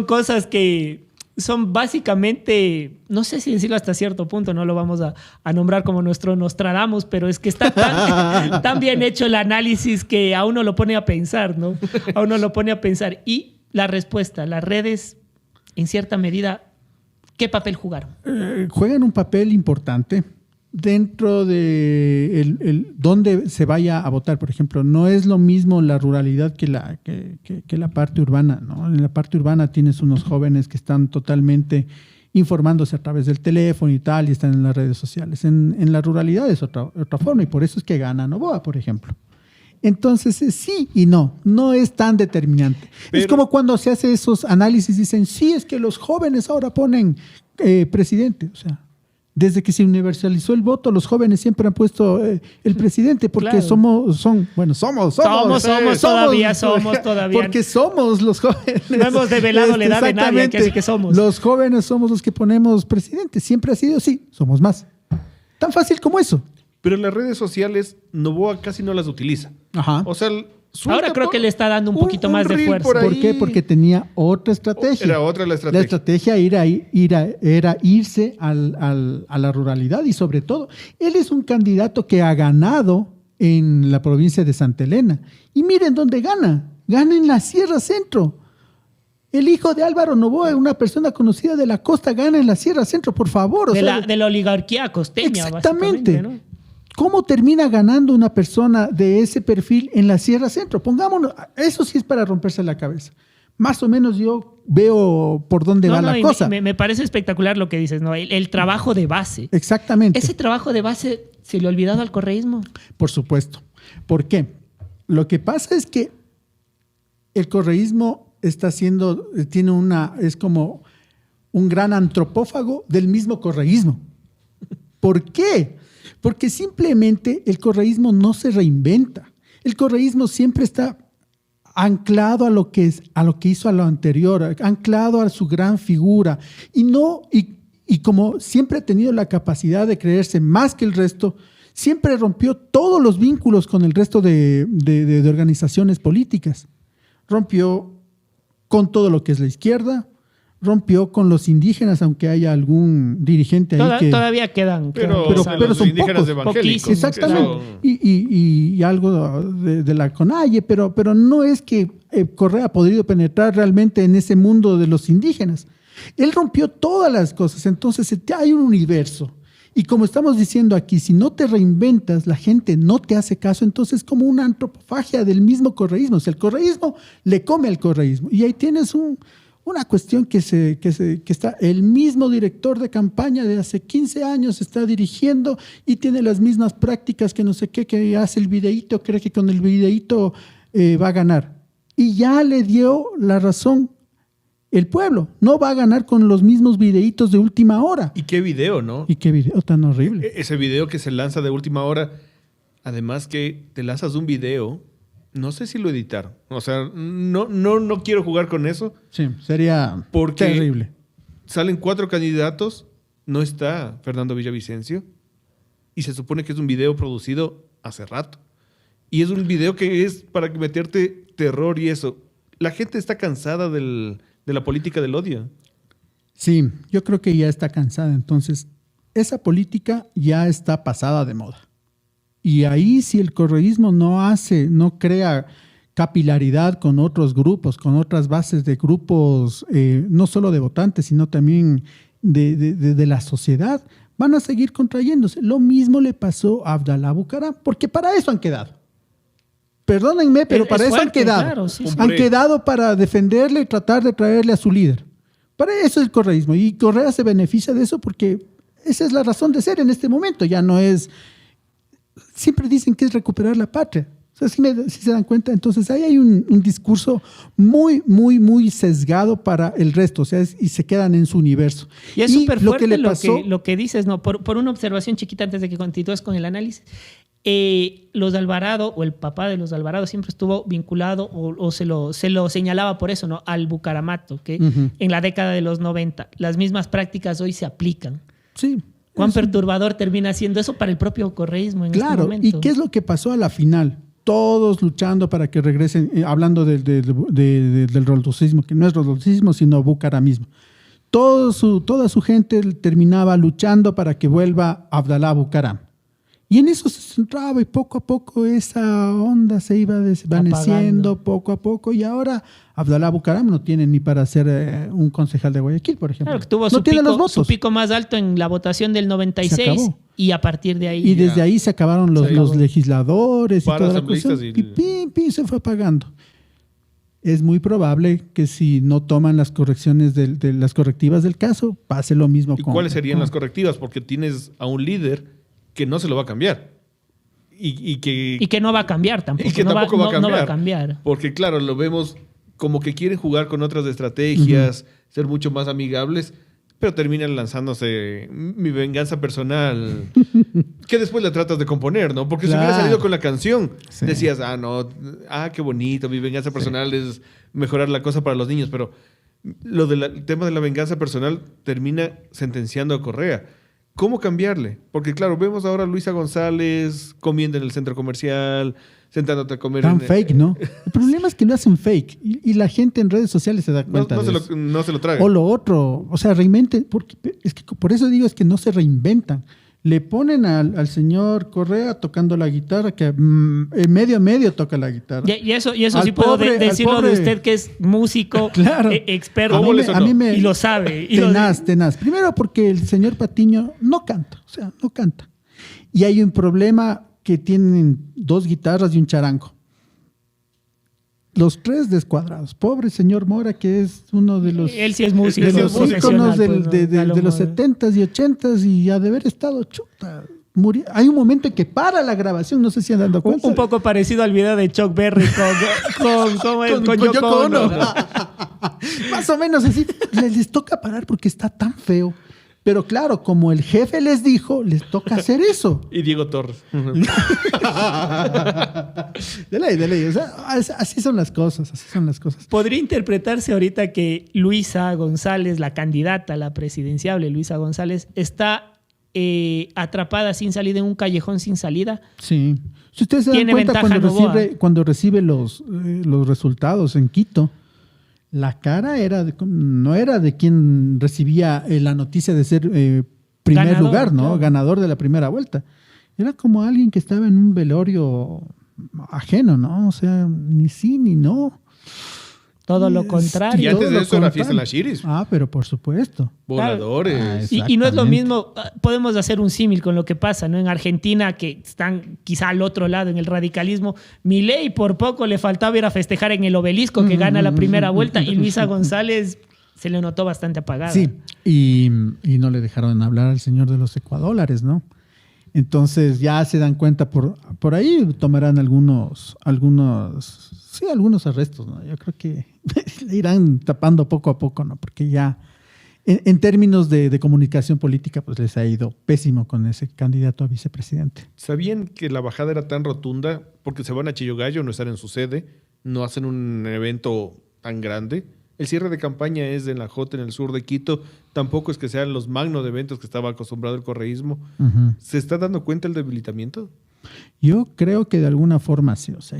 [SPEAKER 2] cosas que son básicamente, no sé si decirlo hasta cierto punto, no lo vamos a nombrar como nuestro Nostradamus, pero es que está tan bien hecho el análisis que a uno lo pone a pensar, ¿no? A uno lo pone a pensar. Y la respuesta, las redes, en cierta medida, ¿qué papel jugaron?
[SPEAKER 1] Juegan un papel importante dentro de donde se vaya a votar. Por ejemplo, no es lo mismo la ruralidad que la parte urbana, ¿no? En la parte urbana tienes unos jóvenes que están totalmente informándose a través del teléfono y tal, y están en las redes sociales. En la ruralidad es otra forma, y por eso es que gana Noboa, por ejemplo. Entonces, sí y no es tan determinante.
[SPEAKER 3] Pero,
[SPEAKER 1] es como cuando se hace esos análisis, dicen, sí, es que los jóvenes ahora ponen presidente. O sea, desde que se universalizó el voto, los jóvenes siempre han puesto el presidente, porque
[SPEAKER 2] claro.
[SPEAKER 1] somos
[SPEAKER 2] todavía.
[SPEAKER 1] Porque somos los jóvenes.
[SPEAKER 2] No hemos develado la edad de nadie,
[SPEAKER 1] Exactamente.
[SPEAKER 2] así que somos.
[SPEAKER 1] Los jóvenes somos los que ponemos presidente. Siempre ha sido así, somos más. Tan fácil como eso.
[SPEAKER 3] Pero las redes sociales, Noboa casi no las utiliza.
[SPEAKER 1] Ajá.
[SPEAKER 3] O sea,
[SPEAKER 2] Ahora creo que le está dando un poquito más de
[SPEAKER 3] reel
[SPEAKER 2] fuerza.
[SPEAKER 3] por ahí.
[SPEAKER 1] ¿Por qué? Porque tenía otra estrategia.
[SPEAKER 3] Era otra la estrategia.
[SPEAKER 1] La estrategia era irse a la ruralidad, y sobre todo, él es un candidato que ha ganado en la provincia de Santa Elena. Y miren dónde gana. Gana en la Sierra Centro. El hijo de Álvaro Noboa, una persona conocida de la costa, gana en la Sierra Centro, por favor.
[SPEAKER 2] De la oligarquía costeña,
[SPEAKER 1] exactamente.
[SPEAKER 2] básicamente, ¿no?
[SPEAKER 1] ¿Cómo termina ganando una persona de ese perfil en la Sierra Centro? Pongámonos, eso sí es para romperse la cabeza. Más o menos yo veo por dónde va la cosa.
[SPEAKER 2] Me parece espectacular lo que dices, ¿no? El trabajo de base.
[SPEAKER 1] Exactamente.
[SPEAKER 2] Ese trabajo de base se le ha olvidado al correísmo.
[SPEAKER 1] Por supuesto. ¿Por qué? Lo que pasa es que el correísmo es como un gran antropófago del mismo correísmo. ¿Por qué? Porque simplemente el correísmo no se reinventa. El correísmo siempre está anclado a lo que hizo a lo anterior, anclado a su gran figura. Y como siempre ha tenido la capacidad de creerse más que el resto, siempre rompió todos los vínculos con el resto de organizaciones políticas. Rompió con todo lo que es la izquierda, rompió con los indígenas, aunque haya algún dirigente ahí que...
[SPEAKER 2] Todavía quedan.
[SPEAKER 3] Pero
[SPEAKER 1] pero son
[SPEAKER 3] indígenas
[SPEAKER 1] pocos,
[SPEAKER 3] evangélicos.
[SPEAKER 2] poquísimos,
[SPEAKER 1] Exactamente.
[SPEAKER 3] Eso-
[SPEAKER 1] Y algo de la CONAIE, pero no es que Correa ha podido penetrar realmente en ese mundo de los indígenas. Él rompió todas las cosas. Entonces hay un universo Y como estamos diciendo aquí, si no te reinventas, la gente no te hace caso, entonces es como una antropofagia del mismo correísmo. O sea, el correísmo le come al correísmo. Y ahí tienes una cuestión que está, el mismo director de campaña de hace 15 años está dirigiendo y tiene las mismas prácticas que no sé qué, que hace el videíto, cree que con el videíto va a ganar. Y ya le dio la razón el pueblo. No va a ganar con los mismos videitos de última hora.
[SPEAKER 3] ¿Y qué video, no?
[SPEAKER 1] ¿Y qué video tan horrible?
[SPEAKER 3] Ese video que se lanza de última hora, además que te lanzas un video, no sé si lo editaron. O sea, no quiero jugar con eso.
[SPEAKER 1] Sí, sería
[SPEAKER 3] porque
[SPEAKER 1] terrible.
[SPEAKER 3] Salen 4 candidatos, no está Fernando Villavicencio, y se supone que es un video producido hace rato. Y es un video que es para meterte terror y eso. La gente está cansada de la política del odio.
[SPEAKER 1] Sí, yo creo que ya está cansada. Entonces, esa política ya está pasada de moda. Y ahí si el correísmo no crea capilaridad con otros grupos, con otras bases de grupos, no solo de votantes, sino también de la sociedad, van a seguir contrayéndose. Lo mismo le pasó a Abdalá Bucaram, porque para eso han quedado. Perdónenme, pero para eso han quedado.
[SPEAKER 2] Claro, sí.
[SPEAKER 1] Han quedado para defenderle y tratar de traerle a su líder. Para eso es el correísmo. Y Correa se beneficia de eso porque esa es la razón de ser en este momento. Ya no es... Siempre dicen que es recuperar la patria. O sea, si se dan cuenta, entonces ahí hay un discurso muy, muy, muy sesgado para el resto. O sea, y se quedan en su universo.
[SPEAKER 2] Y es súper fuerte
[SPEAKER 1] pasó,
[SPEAKER 2] lo que dices, ¿no? Por una observación chiquita antes de que continúes con el análisis. Los Alvarado o el papá de los Alvarado siempre estuvo vinculado o se lo señalaba por eso, ¿no? Al Bucaramato, que en la década de los 90 las mismas prácticas hoy se aplican.
[SPEAKER 1] Sí.
[SPEAKER 2] ¿Cuán perturbador termina siendo eso para el propio correísmo en este momento?
[SPEAKER 1] ¿Y qué es lo que pasó a la final? Todos luchando para que regresen, hablando del roldocismo, que no es roldocismo, sino bucaramismo. Toda su gente terminaba luchando para que vuelva Abdalá Bucaram. Y en eso se centraba y poco a poco esa onda se iba desvaneciendo, poco a poco. Y ahora Abdalá Bucaram no tiene ni para ser un concejal de Guayaquil, por ejemplo.
[SPEAKER 2] Claro, que tuvo
[SPEAKER 1] no
[SPEAKER 2] su pico más alto en la votación del 96 y a partir de ahí...
[SPEAKER 1] Y desde ahí se acabaron los legisladores y toda la cuestión.
[SPEAKER 3] Y
[SPEAKER 1] pim, se fue apagando. Es muy probable que si no toman las correcciones de las correctivas del caso, pase lo mismo.
[SPEAKER 3] ¿Y cuáles serían las correctivas? Porque tienes a un líder que no se lo va a cambiar. Y que
[SPEAKER 2] no va a cambiar tampoco.
[SPEAKER 3] Y que tampoco va a cambiar.
[SPEAKER 2] No va a cambiar.
[SPEAKER 3] Porque claro, lo vemos como que quieren jugar con otras estrategias, ser mucho más amigables, pero terminan lanzándose mi venganza personal, que después la tratas de componer, ¿no? Porque si hubiera salido con la canción, decías, qué bonito, mi venganza personal es mejorar la cosa para los niños, pero el tema de la venganza personal termina sentenciando a Correa. ¿Cómo cambiarle? Porque claro, vemos ahora a Luisa González comiendo en el centro comercial, sentándote a comer.
[SPEAKER 1] Tan fake, ¿no? El problema es que lo hacen fake y la gente en redes sociales se da cuenta de eso.
[SPEAKER 3] No se lo traga.
[SPEAKER 1] O lo otro, o sea, reinventen, porque es que por eso digo es que no se reinventan. Le ponen al señor Correa tocando la guitarra, que medio toca la guitarra.
[SPEAKER 2] Y eso sí puedo decirlo de usted, que es músico,
[SPEAKER 1] claro,
[SPEAKER 2] experto, y lo sabe.
[SPEAKER 1] Tenaz. Primero porque el señor Patiño no canta. Y hay un problema que tienen 2 guitarras y un charango. Los 3 descuadrados. Pobre señor Mora, que es uno de los...
[SPEAKER 2] Él sí es músico.
[SPEAKER 1] De los íconos de los 70s y 80s y ha de haber estado chuta. Hay un momento en que para la grabación, no sé si han dado cuenta.
[SPEAKER 2] Un poco parecido al video de Chuck Berry con Yoko Ono.
[SPEAKER 1] Más o menos así. Les toca parar porque está tan feo. Pero claro, como el jefe les dijo, les toca hacer eso.
[SPEAKER 3] Y Diego Torres.
[SPEAKER 1] De ley. O sea, así son las cosas.
[SPEAKER 2] ¿Podría interpretarse ahorita que Luisa González, la candidata a la presidenciable, Luisa González, está atrapada sin salida en un callejón sin salida?
[SPEAKER 1] Sí. Si ustedes se dan cuenta cuando recibe los resultados en Quito, la cara no era de quien recibía la noticia de ser primer ganador, lugar, ¿no? Claro. Ganador de la primera vuelta. Era como alguien que estaba en un velorio ajeno, ¿no? O sea, ni sí ni no.
[SPEAKER 2] Todo lo contrario.
[SPEAKER 3] Y antes
[SPEAKER 1] Todo
[SPEAKER 3] de
[SPEAKER 1] lo
[SPEAKER 3] eso era
[SPEAKER 1] contrario.
[SPEAKER 3] fiesta en las Shiris.
[SPEAKER 1] Ah, pero por supuesto.
[SPEAKER 3] Voladores.
[SPEAKER 1] Ah,
[SPEAKER 2] Y no es lo
[SPEAKER 1] Exactamente.
[SPEAKER 2] mismo, podemos hacer un símil con lo que pasa, ¿no? En Argentina, que están quizá al otro lado en el radicalismo, Milei por poco le faltaba ir a festejar en el Obelisco que gana la primera vuelta y Luisa González se le notó bastante apagada.
[SPEAKER 1] Sí, y no le dejaron hablar al señor de los ecuadólares, ¿no? Entonces ya se dan cuenta, por ahí tomarán algunos arrestos, ¿no? Yo creo que le irán tapando poco a poco, ¿no? Porque ya en términos de comunicación política, pues les ha ido pésimo con ese candidato a vicepresidente.
[SPEAKER 3] ¿Sabían que la bajada era tan rotunda porque se van a Chillogallo, no están en su sede, no hacen un evento tan grande? El cierre de campaña es en la Jota, en el sur de Quito. Tampoco es que sean los magnos de eventos que estaba acostumbrado el correísmo.
[SPEAKER 1] Ujú.
[SPEAKER 3] ¿Se está dando cuenta el debilitamiento?
[SPEAKER 1] Yo creo que de alguna forma sí, o sea,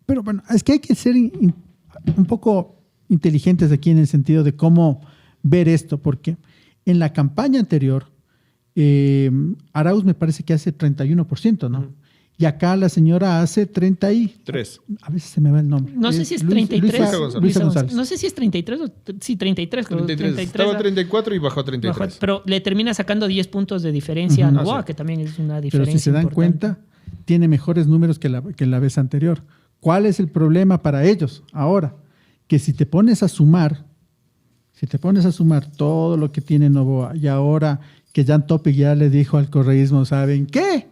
[SPEAKER 1] pero bueno, es que hay que ser un poco inteligentes aquí en el sentido de cómo ver esto, porque en la campaña anterior, Arauz me parece que hace 31%, ¿no?
[SPEAKER 3] Ujú.
[SPEAKER 1] Y acá la señora hace 30 y...
[SPEAKER 3] 3.
[SPEAKER 1] A veces se me va el nombre.
[SPEAKER 2] No sé si es
[SPEAKER 1] Luisa
[SPEAKER 2] 33.
[SPEAKER 1] González.
[SPEAKER 2] No sé si es 33 o... Sí, 33. Creo,
[SPEAKER 3] 33. Estaba 34 y bajó a 33.
[SPEAKER 2] Bajó, pero le termina sacando 10 puntos de diferencia a
[SPEAKER 1] Ujú.
[SPEAKER 2] Novoa,
[SPEAKER 3] Ah, sí.
[SPEAKER 2] que también es una
[SPEAKER 1] Pero
[SPEAKER 2] diferencia
[SPEAKER 1] si se dan
[SPEAKER 2] importante.
[SPEAKER 1] cuenta, tiene mejores números que la vez anterior. ¿Cuál es el problema para ellos ahora? Que si te pones a sumar todo lo que tiene Novoa y ahora que Jan Topic ya le dijo al correísmo, ¿saben qué?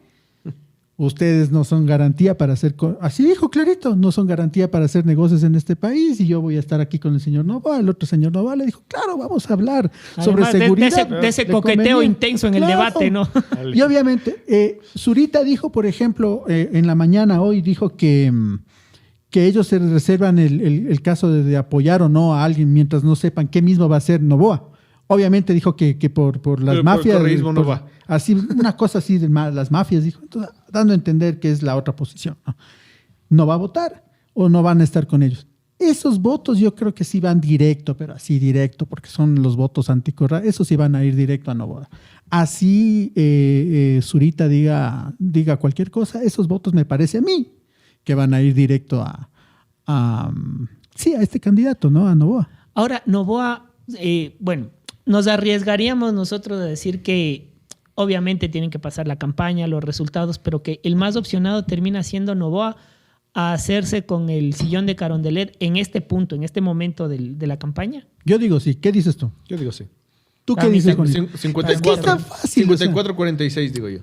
[SPEAKER 1] Ustedes no son garantía para hacer... Así dijo clarito, no son garantía para hacer negocios en este país y yo voy a estar aquí con el señor Novoa. El otro señor Novoa le dijo, claro, vamos a hablar sobre
[SPEAKER 2] Además,
[SPEAKER 1] seguridad.
[SPEAKER 2] de ese
[SPEAKER 1] le
[SPEAKER 2] coqueteo
[SPEAKER 1] convenía.
[SPEAKER 2] intenso en el
[SPEAKER 1] Claro.
[SPEAKER 2] debate, ¿no?
[SPEAKER 1] Y obviamente, Zurita dijo, por ejemplo, en la mañana hoy, dijo que ellos se reservan el caso de apoyar o no a alguien mientras no sepan qué mismo va a hacer Novoa. Obviamente dijo que por las
[SPEAKER 3] Pero por el
[SPEAKER 1] mafias...
[SPEAKER 3] correísmo no va.
[SPEAKER 1] Así, una cosa así de las mafias, dijo. Entonces, dando a entender que es la otra posición. No va a votar o no van a estar con ellos. Esos votos yo creo que sí van directo, pero así directo, porque son los votos anticorra. Esos sí van a ir directo a Novoa. Así Zurita diga cualquier cosa, esos votos me parece a mí que van a ir directo a este candidato, ¿no? A Novoa.
[SPEAKER 2] Ahora, Novoa, bueno, nos arriesgaríamos nosotros a decir que obviamente tienen que pasar la campaña, los resultados, pero que el más opcionado termina siendo Novoa a hacerse con el sillón de Carondelet en este punto, en este momento de la campaña.
[SPEAKER 1] Yo digo sí. ¿Qué dices tú?
[SPEAKER 3] Yo digo sí.
[SPEAKER 1] ¿Tú
[SPEAKER 2] A
[SPEAKER 1] qué
[SPEAKER 2] mí
[SPEAKER 1] dices,
[SPEAKER 2] también.
[SPEAKER 1] Juanito?
[SPEAKER 3] 54.
[SPEAKER 1] Es que está fácil,
[SPEAKER 3] 54-46 digo yo.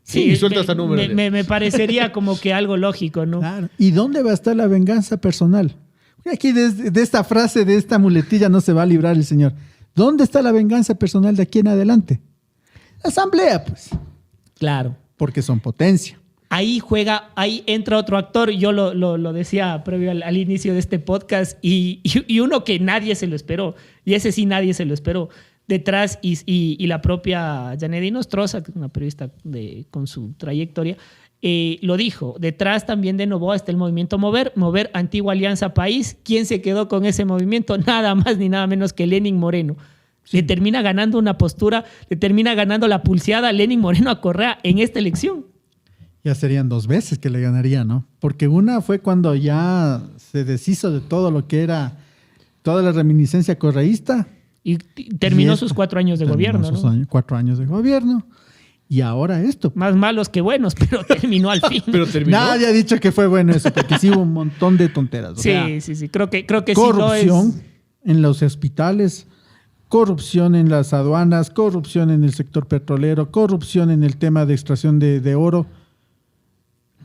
[SPEAKER 2] Sí,
[SPEAKER 3] y suelta hasta números.
[SPEAKER 2] Me parecería como que algo lógico, ¿no?
[SPEAKER 1] Claro. ¿Y dónde va a estar la venganza personal? Aquí de esta frase, de esta muletilla no se va a librar el señor. ¿Dónde está la venganza personal de aquí en adelante? La asamblea, pues.
[SPEAKER 2] Claro.
[SPEAKER 1] Porque son potencia.
[SPEAKER 2] Ahí entra otro actor, yo lo decía previo al inicio de este podcast, y uno que nadie se lo esperó, y ese sí nadie se lo esperó. Detrás, y la propia Janedy Nostroza, que es una periodista con su trayectoria, lo dijo. Detrás también de Novoa está el movimiento Mover Antigua Alianza País. ¿Quién se quedó con ese movimiento? Nada más ni nada menos que Lenin Moreno. Le termina ganando una postura, le termina ganando la pulseada a Lenin Moreno a Correa en esta elección.
[SPEAKER 1] Ya serían 2 veces que le ganaría, ¿no? Porque una fue cuando ya se deshizo de todo lo que era toda la reminiscencia correísta.
[SPEAKER 2] Y terminó
[SPEAKER 1] esto,
[SPEAKER 2] sus 4 años de
[SPEAKER 1] terminó
[SPEAKER 2] gobierno,
[SPEAKER 1] sus
[SPEAKER 2] ¿no?
[SPEAKER 1] 4 años de gobierno. Y ahora esto.
[SPEAKER 2] Más malos que buenos, pero terminó al fin.
[SPEAKER 3] Pero terminó.
[SPEAKER 1] Nadie ha dicho que fue bueno eso, porque sí hubo un montón de tonteras. O sea,
[SPEAKER 2] Sí. Creo que
[SPEAKER 1] corrupción
[SPEAKER 2] sí
[SPEAKER 1] en los hospitales, corrupción en las aduanas, corrupción en el sector petrolero, corrupción en el tema de extracción de oro.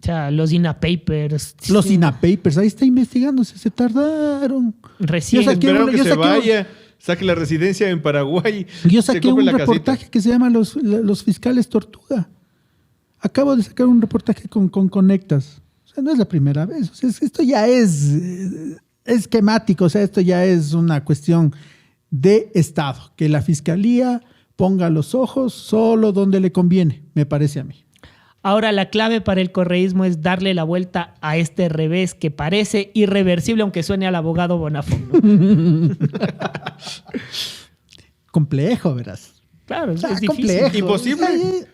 [SPEAKER 2] O sea, los INA Papers.
[SPEAKER 1] Los
[SPEAKER 2] Sí.
[SPEAKER 1] INA Papers, ahí está investigándose, se tardaron.
[SPEAKER 2] Recién.
[SPEAKER 1] Yo saqué
[SPEAKER 3] Esperaron
[SPEAKER 1] un-
[SPEAKER 3] que
[SPEAKER 1] yo
[SPEAKER 3] se
[SPEAKER 1] saqué un-
[SPEAKER 3] vaya, saque la residencia en Paraguay.
[SPEAKER 1] Yo
[SPEAKER 3] se
[SPEAKER 1] saqué
[SPEAKER 3] compre
[SPEAKER 1] un
[SPEAKER 3] la casita.
[SPEAKER 1] reportaje que se llama los fiscales Tortuga. Acabo de sacar un reportaje con Conectas. O sea, no es la primera vez. O sea, esto ya es esquemático. O sea, esto ya es una cuestión de Estado. Que la fiscalía ponga los ojos solo donde le conviene, me parece a mí.
[SPEAKER 2] Ahora, la clave para el correísmo es darle la vuelta a este revés que parece irreversible, aunque suene al abogado Bonafón, ¿no?
[SPEAKER 1] Complejo, verás.
[SPEAKER 2] Claro,
[SPEAKER 1] O sea,
[SPEAKER 2] es difícil.
[SPEAKER 1] complejo.
[SPEAKER 3] ¿Imposible?
[SPEAKER 1] O sea,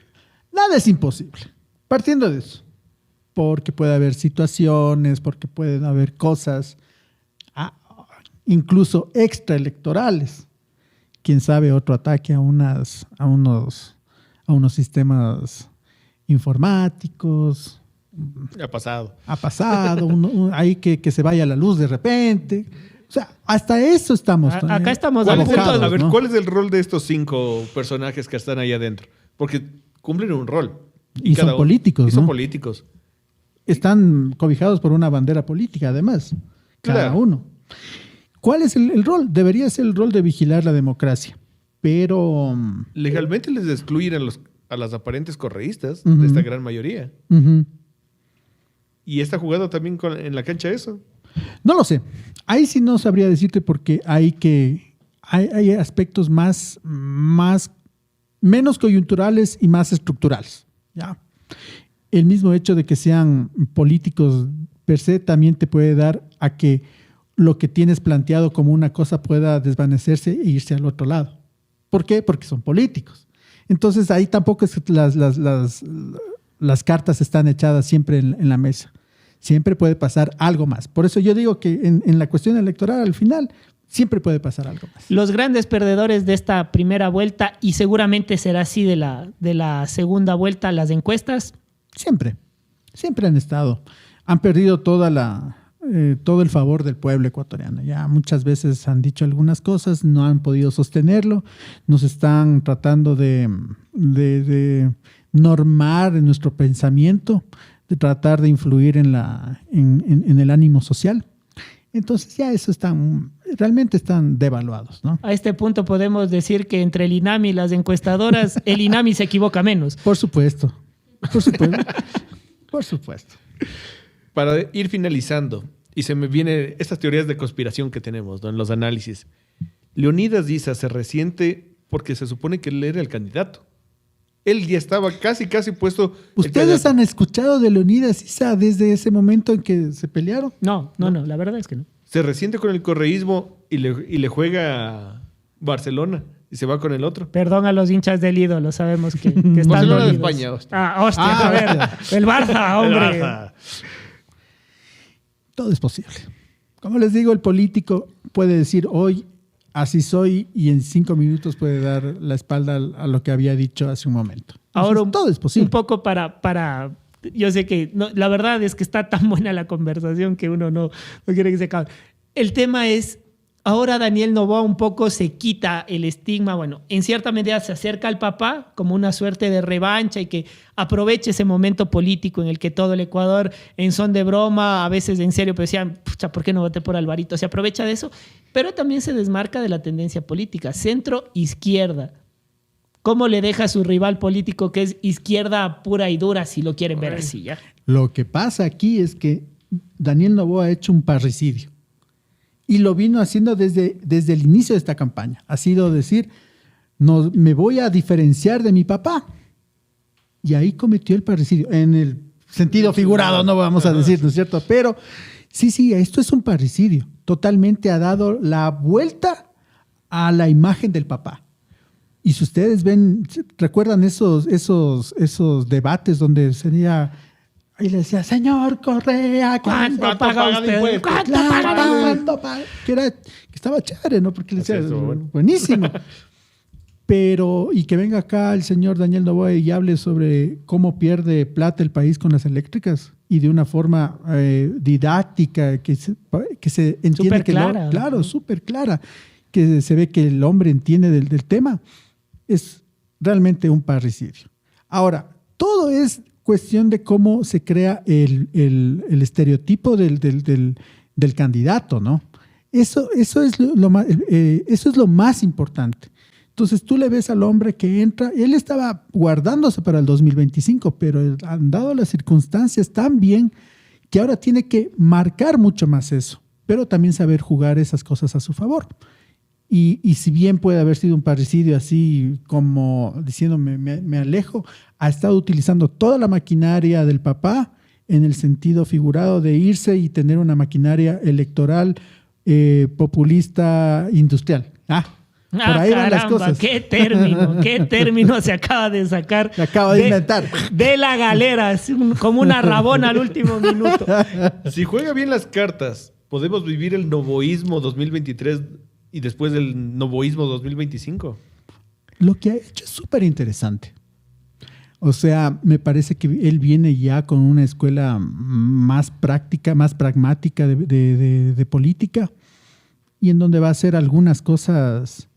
[SPEAKER 1] nada es imposible. Partiendo de eso. Porque puede haber situaciones, porque pueden haber cosas. incluso extraelectorales. Quién sabe, otro ataque a unos sistemas informáticos.
[SPEAKER 3] Ha pasado.
[SPEAKER 1] Hay que se vaya la luz de repente. O sea, hasta eso estamos.
[SPEAKER 2] Acá estamos
[SPEAKER 1] abocados,
[SPEAKER 3] a ver,
[SPEAKER 1] ¿no?
[SPEAKER 3] ¿cuál es el rol de estos 5 personajes que están ahí adentro? Porque cumplen un rol.
[SPEAKER 1] Y son políticos,
[SPEAKER 3] Y son
[SPEAKER 1] ¿no?
[SPEAKER 3] políticos.
[SPEAKER 1] Están cobijados por una bandera política, además, cada
[SPEAKER 3] Claro.
[SPEAKER 1] uno. ¿Cuál es el rol? Debería ser el rol de vigilar la democracia, pero...
[SPEAKER 3] Legalmente les excluyen a las aparentes correístas
[SPEAKER 1] Ujú.
[SPEAKER 3] de esta gran mayoría.
[SPEAKER 1] Ujú.
[SPEAKER 3] Y está jugado también en la cancha eso.
[SPEAKER 1] No lo sé. Ahí sí no sabría decirte porque hay aspectos menos coyunturales y más estructurales. ¿Ya? El mismo hecho de que sean políticos per se también te puede dar a que lo que tienes planteado como una cosa pueda desvanecerse e irse al otro lado. ¿Por qué? Porque son políticos. Entonces ahí tampoco es que las cartas están echadas siempre en la mesa. Siempre puede pasar algo más. Por eso yo digo que en la cuestión electoral, al final, siempre puede pasar algo más.
[SPEAKER 2] Los grandes perdedores de esta primera vuelta, y seguramente será así de la segunda vuelta, las encuestas.
[SPEAKER 1] Siempre han estado. Han perdido todo el favor del pueblo ecuatoriano. Ya muchas veces han dicho algunas cosas, no han podido sostenerlo. Nos están tratando de normar en nuestro pensamiento, de tratar de influir en el ánimo social. Entonces ya eso realmente están devaluados, ¿no?
[SPEAKER 2] A este punto podemos decir que entre el INAMI y las encuestadoras, el INAMI se equivoca menos.
[SPEAKER 1] Por supuesto. Por supuesto.
[SPEAKER 3] Para ir finalizando, y se me vienen estas teorías de conspiración que tenemos, ¿no? En los análisis. Leonidas Issa se resiente porque se supone que él era el candidato. Él ya estaba casi puesto.
[SPEAKER 1] ¿Ustedes han escuchado de Leonidas Issa desde ese momento en que se pelearon?
[SPEAKER 2] No, la verdad es que no.
[SPEAKER 3] Se resiente con el correísmo y le juega a Barcelona y se va con el otro.
[SPEAKER 2] Perdón a los hinchas del ídolo, sabemos que están
[SPEAKER 3] Barcelona de
[SPEAKER 2] dolidos.
[SPEAKER 3] España, hostia.
[SPEAKER 2] Hostia, a ver. El Barça, hombre.
[SPEAKER 3] El Barça.
[SPEAKER 1] Todo es posible. Como les digo, el político puede decir hoy así soy y en 5 minutos puede dar la espalda a lo que había dicho hace un momento.
[SPEAKER 2] Ahora,
[SPEAKER 1] entonces, todo es posible.
[SPEAKER 2] Un poco para yo sé que la verdad es que está tan buena la conversación que uno no quiere que se acabe. El tema es, ahora Daniel Noboa un poco se quita el estigma, bueno, en cierta medida se acerca al papá como una suerte de revancha y que aproveche ese momento político en el que todo el Ecuador, en son de broma, a veces en serio, pero decían, pucha, ¿por qué no voté por Alvarito? Se aprovecha de eso, pero también se desmarca de la tendencia política, centro-izquierda. ¿Cómo le deja a su rival político que es izquierda pura y dura, si lo quieren ver así, ya?
[SPEAKER 1] Lo que pasa aquí es que Daniel Noboa ha hecho un parricidio. Y lo vino haciendo desde el inicio de esta campaña. Ha sido decir, no, me voy a diferenciar de mi papá. Y ahí cometió el parricidio. En el sentido figurado, no vamos a decir, ¿no es cierto? Pero sí, esto es un parricidio. Totalmente ha dado la vuelta a la imagen del papá. Y si ustedes recuerdan esos debates donde sería... Ahí le decía, señor Correa,
[SPEAKER 2] ¿cuánto paga usted? ¿Cuánto paga?
[SPEAKER 1] Que estaba chévere, ¿no? Porque le decía,
[SPEAKER 3] bueno.
[SPEAKER 1] buenísimo. Pero, y que venga acá el señor Daniel Noboa y hable sobre cómo pierde plata el país con las eléctricas y de una forma didáctica, que se entiende
[SPEAKER 2] súper
[SPEAKER 1] que
[SPEAKER 2] clara.
[SPEAKER 1] claro, súper clara, que se ve que el hombre entiende del tema, es realmente un parricidio. Ahora, todo es cuestión de cómo se crea el estereotipo del candidato, ¿no? Eso es lo más importante. Entonces tú le ves al hombre que entra, él estaba guardándose para el 2025, pero han dado las circunstancias tan bien que ahora tiene que marcar mucho más eso, pero también saber jugar esas cosas a su favor. Y si bien puede haber sido un parricidio así como diciendo me alejo, ha estado utilizando toda la maquinaria del papá en el sentido figurado de irse y tener una maquinaria electoral populista industrial. Por ahí van las cosas.
[SPEAKER 2] Qué término se acaba de sacar.
[SPEAKER 1] Se acaba de inventar.
[SPEAKER 2] De la galera, como una rabona al último minuto.
[SPEAKER 3] Si juega bien las cartas ¿Podemos vivir el novoísmo 2023 y después el novoísmo 2025?
[SPEAKER 1] Lo que ha hecho es súper interesante. O sea, me parece que él viene ya con una escuela más práctica, más pragmática de política, y en donde va a hacer algunas cosas.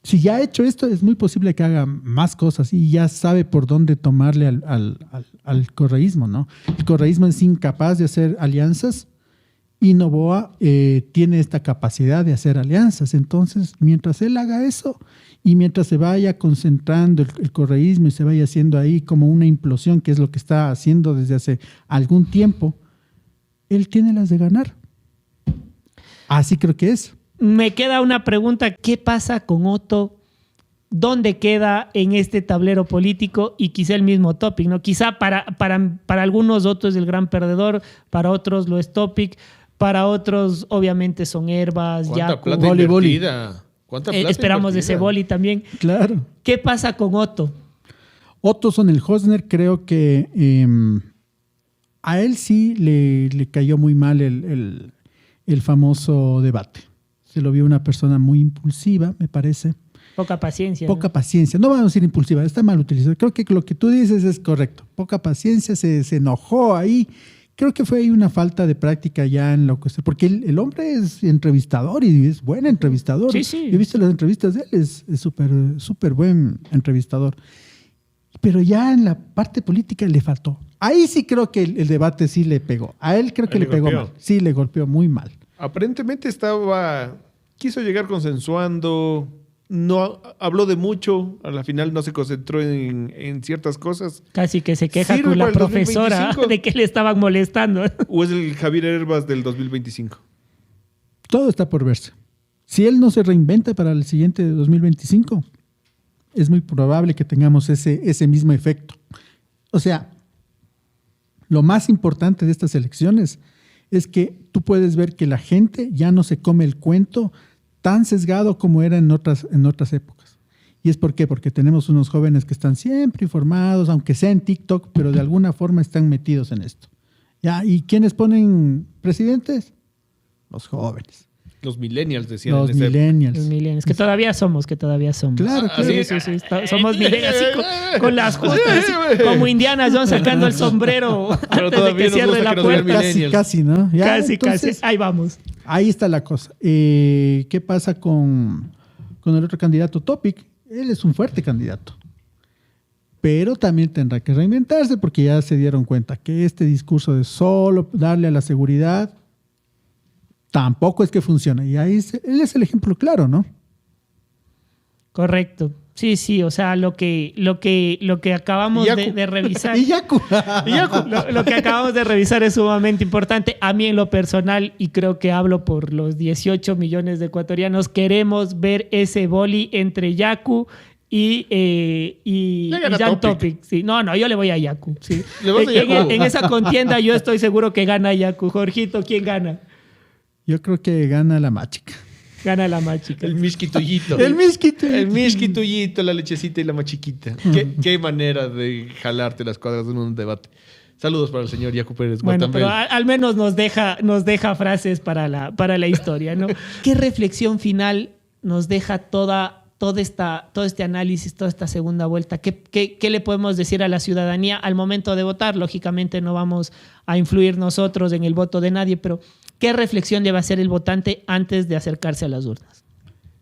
[SPEAKER 1] Si ya ha hecho esto, es muy posible que haga más cosas y ya sabe por dónde tomarle al correísmo, ¿no? El correísmo es incapaz de hacer alianzas y Noboa tiene esta capacidad de hacer alianzas. Entonces, mientras él haga eso y mientras se vaya concentrando el correísmo y se vaya haciendo ahí como una implosión, que es lo que está haciendo desde hace algún tiempo, él tiene las de ganar. Así creo que es.
[SPEAKER 2] Me queda una pregunta. ¿Qué pasa con Otto? ¿Dónde queda en este tablero político? Y quizá el mismo Topic, ¿no? Quizá para algunos Otto es el gran perdedor, para otros lo es Topic, para otros obviamente son Herbas,
[SPEAKER 3] ¿Cuánta
[SPEAKER 2] Yacu,
[SPEAKER 3] plata invertida? ¿Cuánta plata
[SPEAKER 2] esperamos de
[SPEAKER 3] invertida?
[SPEAKER 2] Ceboli también.
[SPEAKER 1] Claro.
[SPEAKER 2] ¿Qué pasa con Otto?
[SPEAKER 1] Otto Sonnenhosner, creo que a él sí le cayó muy mal el famoso debate. Se lo vio una persona muy impulsiva, me parece.
[SPEAKER 2] Poca paciencia.
[SPEAKER 1] Poca paciencia. No vamos a decir impulsiva, está mal utilizado. Creo que lo que tú dices es correcto. Poca paciencia, se enojó ahí. Creo que fue ahí una falta de práctica ya en lo que... Porque el hombre es entrevistador y es buen entrevistador.
[SPEAKER 2] Sí, sí.
[SPEAKER 1] Yo he visto las entrevistas de él, es súper buen entrevistador. Pero ya en la parte política le faltó. Ahí sí creo que el debate sí le pegó. A él creo que le pegó mal. Sí, le golpeó muy mal.
[SPEAKER 3] Aparentemente quiso llegar consensuando, no habló de mucho, a la final no se concentró en ciertas cosas.
[SPEAKER 2] Casi que se queja
[SPEAKER 3] ¿Sirve
[SPEAKER 2] con la
[SPEAKER 3] para el
[SPEAKER 2] profesora
[SPEAKER 3] 2025?
[SPEAKER 2] de que le estaban molestando.
[SPEAKER 3] ¿O es el Javier Herbas del 2025?
[SPEAKER 1] Todo está por verse. Si él no se reinventa para el siguiente 2025, es muy probable que tengamos ese mismo efecto. O sea, lo más importante de estas elecciones es que tú puedes ver que la gente ya no se come el cuento tan sesgado como era en otras épocas. ¿Y es por qué? Porque tenemos unos jóvenes que están siempre informados, aunque sea en TikTok, pero de alguna forma están metidos en esto. ¿Ya? ¿Y quiénes ponen presidentes? Los jóvenes.
[SPEAKER 3] Los millennials decían.
[SPEAKER 1] Los
[SPEAKER 3] en esa época.
[SPEAKER 1] millennials.
[SPEAKER 2] Los millennials, que todavía somos.
[SPEAKER 1] Claro, claro.
[SPEAKER 2] Sí, sí, sí. Somos millennials así con las justas, así, como Indiana Jones sacando el sombrero
[SPEAKER 3] Pero
[SPEAKER 2] antes de
[SPEAKER 3] todavía
[SPEAKER 2] que
[SPEAKER 3] nos
[SPEAKER 2] cierre
[SPEAKER 3] gusta
[SPEAKER 2] la
[SPEAKER 3] que nos vean
[SPEAKER 2] puerta.
[SPEAKER 3] millennials.
[SPEAKER 1] Casi, ¿no? Ya,
[SPEAKER 2] Casi,
[SPEAKER 1] entonces,
[SPEAKER 2] casi. Ahí vamos.
[SPEAKER 1] ahí está la cosa. ¿Qué pasa con el otro candidato, Topic? Él es un fuerte candidato. Pero también tendrá que reinventarse porque ya se dieron cuenta que este discurso de solo darle a la seguridad tampoco es que funcione. Y ahí él es el ejemplo claro, ¿no?
[SPEAKER 2] Correcto. Sí, sí, o sea, lo que acabamos de revisar.
[SPEAKER 1] Y Yacu.
[SPEAKER 2] Lo que acabamos de revisar es sumamente importante. A mí en lo personal, y creo que hablo por los 18 millones de ecuatorianos, queremos ver ese boli entre Yacu y Jan Topic. Sí, no, yo le voy a Yacu. Sí.
[SPEAKER 3] ¿Le vas a Yacu?
[SPEAKER 2] En esa contienda yo estoy seguro que gana Yacu. Jorgito, ¿quién gana?
[SPEAKER 1] Yo creo que gana la machica.
[SPEAKER 2] Gana la machica.
[SPEAKER 3] El misquitullito.
[SPEAKER 1] El misquito.
[SPEAKER 3] El misquitullito, la lechecita y la machiquita. ¿Qué manera de jalarte las cuadras en un debate. Saludos para el señor Yacu Pérez
[SPEAKER 2] Bueno,
[SPEAKER 3] Guatambel.
[SPEAKER 2] pero al menos nos deja frases para la historia, ¿no? ¿Qué reflexión final nos deja todo este análisis, toda esta segunda vuelta? ¿Qué le podemos decir a la ciudadanía al momento de votar? Lógicamente no vamos a influir nosotros en el voto de nadie, pero ¿qué reflexión debe hacer el votante antes de acercarse a las urnas?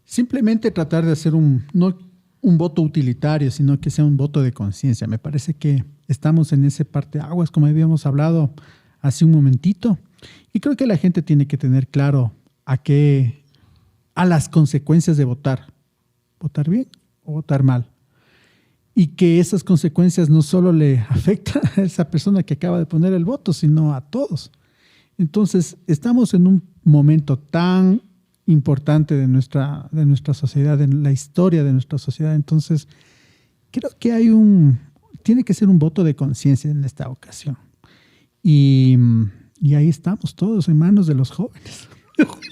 [SPEAKER 1] Simplemente tratar de hacer no un voto utilitario, sino que sea un voto de conciencia. Me parece que estamos en ese parteaguas, como habíamos hablado hace un momentito, y creo que la gente tiene que tener claro a las consecuencias de votar. Votar bien o votar mal. Y que esas consecuencias no solo le afectan a esa persona que acaba de poner el voto, sino a todos. Entonces, estamos en un momento tan importante de nuestra sociedad, en la historia de nuestra sociedad. Entonces, creo que tiene que ser un voto de conciencia en esta ocasión. Y ahí estamos todos en manos de los jóvenes.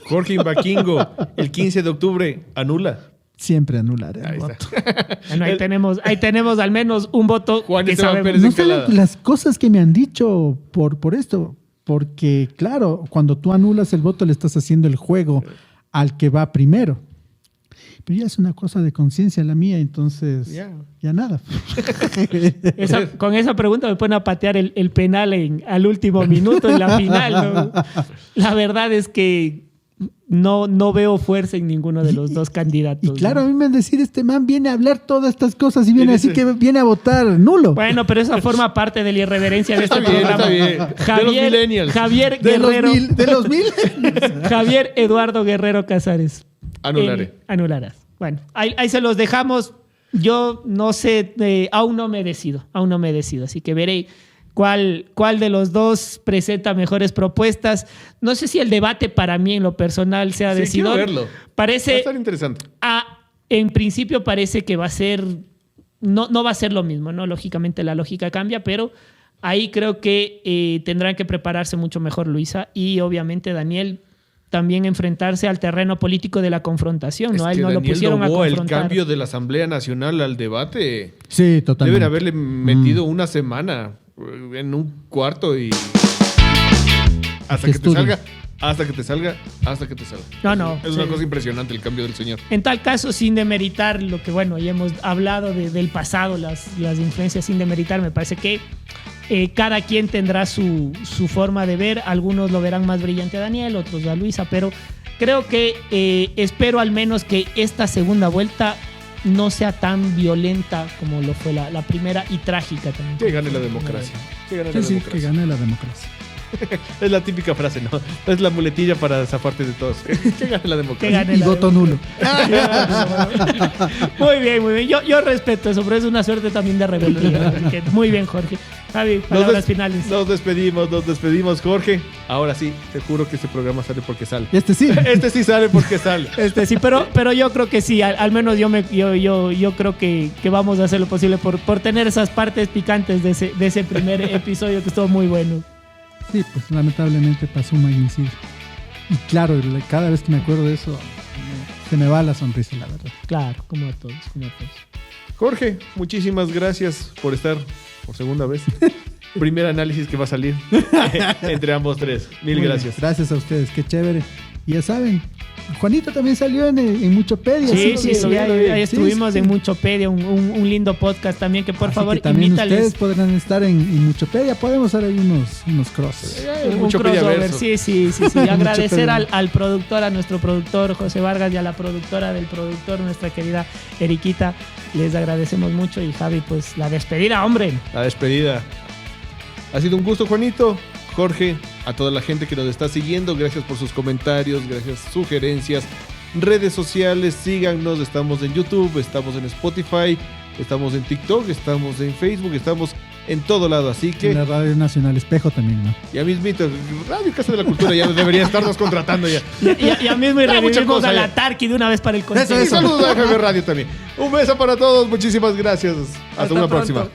[SPEAKER 3] Jorge Imbaquingo, el 15 de octubre, anula.
[SPEAKER 1] Siempre anular el
[SPEAKER 3] Ahí
[SPEAKER 1] voto.
[SPEAKER 3] está.
[SPEAKER 2] Bueno, ahí tenemos al menos un voto
[SPEAKER 3] Juan
[SPEAKER 2] que
[SPEAKER 3] Esteban
[SPEAKER 2] sabemos.
[SPEAKER 3] Pérez
[SPEAKER 1] No
[SPEAKER 3] Encalada.
[SPEAKER 1] saben las cosas que me han dicho por esto. Porque, claro, cuando tú anulas el voto le estás haciendo el juego al que va primero. Pero ya es una cosa de conciencia la mía, entonces ya nada.
[SPEAKER 2] Con esa pregunta me ponen a patear el penal al último minuto en la final, ¿no? La verdad es que no veo fuerza en ninguno de los dos candidatos.
[SPEAKER 1] Y claro,
[SPEAKER 2] ¿no?
[SPEAKER 1] a mí me van a decir, este man viene a hablar todas estas cosas y viene a decir que viene a votar nulo.
[SPEAKER 2] Bueno, pero eso forma parte de la irreverencia de este programa.
[SPEAKER 3] Está bien. De los millennials.
[SPEAKER 2] Javier
[SPEAKER 1] De
[SPEAKER 2] Guerrero.
[SPEAKER 1] de los mil.
[SPEAKER 2] Javier Eduardo Guerrero Casares.
[SPEAKER 3] Anularé.
[SPEAKER 2] Anularás. Bueno, ahí se los dejamos. Yo no sé, aún no me decido. Así que veré cuál de los dos presenta mejores propuestas. No sé si el debate para mí en lo personal sea decidor.
[SPEAKER 3] Quiero verlo.
[SPEAKER 2] Parece,
[SPEAKER 3] va a estar interesante.
[SPEAKER 2] En principio parece que va a ser, no va a ser lo mismo, ¿no? Lógicamente la lógica cambia, pero ahí creo que tendrán que prepararse mucho mejor Luisa y obviamente Daniel también enfrentarse al terreno político de la confrontación, ¿no? A él no lo pusieron a confrontar.
[SPEAKER 3] El cambio de la Asamblea Nacional al debate.
[SPEAKER 1] Sí, totalmente.
[SPEAKER 3] Deben haberle metido una semana en un cuarto y hasta que te salga.
[SPEAKER 2] No.
[SPEAKER 3] Es una cosa impresionante el cambio del señor.
[SPEAKER 2] En tal caso, sin demeritar lo que, bueno, ya hemos hablado del pasado, las influencias, sin demeritar, me parece que cada quien tendrá su forma de ver. Algunos lo verán más brillante a Daniel, otros a Luisa, pero creo que espero al menos que esta segunda vuelta no sea tan violenta como lo fue la primera y trágica también.
[SPEAKER 3] Que gane la democracia.
[SPEAKER 1] Que gane la democracia.
[SPEAKER 3] Es la típica frase, ¿no? Es la muletilla para zafarte de todos. Que gane la democracia.
[SPEAKER 1] Y voto nulo.
[SPEAKER 2] Muy bien. Yo respeto eso, pero es una suerte también de rebeldía. Muy bien, Jorge. Javi, palabras finales.
[SPEAKER 3] Nos despedimos, Jorge. Ahora sí, te juro que este programa sale porque sale.
[SPEAKER 1] Este sí.
[SPEAKER 3] Este sí sale porque sale.
[SPEAKER 2] Este sí, pero yo creo que sí, al menos yo creo que vamos a hacer lo posible por tener esas partes picantes de ese primer episodio que estuvo muy bueno.
[SPEAKER 1] Sí, pues lamentablemente pasó un magnicidio. Y claro, cada vez que me acuerdo de eso, se me va la sonrisa, la verdad.
[SPEAKER 2] Claro, como a todos.
[SPEAKER 3] Jorge, muchísimas gracias por estar por segunda vez. Primer análisis que va a salir entre ambos tres. Mil gracias.
[SPEAKER 1] Gracias a ustedes, qué chévere. Y ya saben, Juanito también salió en Muchopedia.
[SPEAKER 2] Sí, ahí estuvimos en Muchopedia, un lindo podcast también que por favor
[SPEAKER 1] también
[SPEAKER 2] invítales.
[SPEAKER 1] Ustedes podrán estar en Muchopedia, podemos hacer ahí unos crosses.
[SPEAKER 2] Un crossover, sí. Agradecer al productor, a nuestro productor José Vargas y a la productora del productor, nuestra querida Eriquita. Les agradecemos mucho y Javi, pues la despedida, hombre.
[SPEAKER 3] La despedida. Ha sido un gusto, Juanito. Jorge, a toda la gente que nos está siguiendo, gracias por sus comentarios, gracias, sugerencias, redes sociales, síganos, estamos en YouTube, estamos en Spotify, estamos en TikTok, estamos en Facebook, estamos en todo lado, así que...
[SPEAKER 1] En la Radio Nacional Espejo también, ¿no?
[SPEAKER 3] Ya mismito, Radio Casa de la Cultura ya debería estarnos contratando ya.
[SPEAKER 2] Ya mismo y revivimos a la Tarqui de una vez para el contenido.
[SPEAKER 3] Saludos a FB Radio también. Un beso para todos, muchísimas gracias. Hasta una próxima.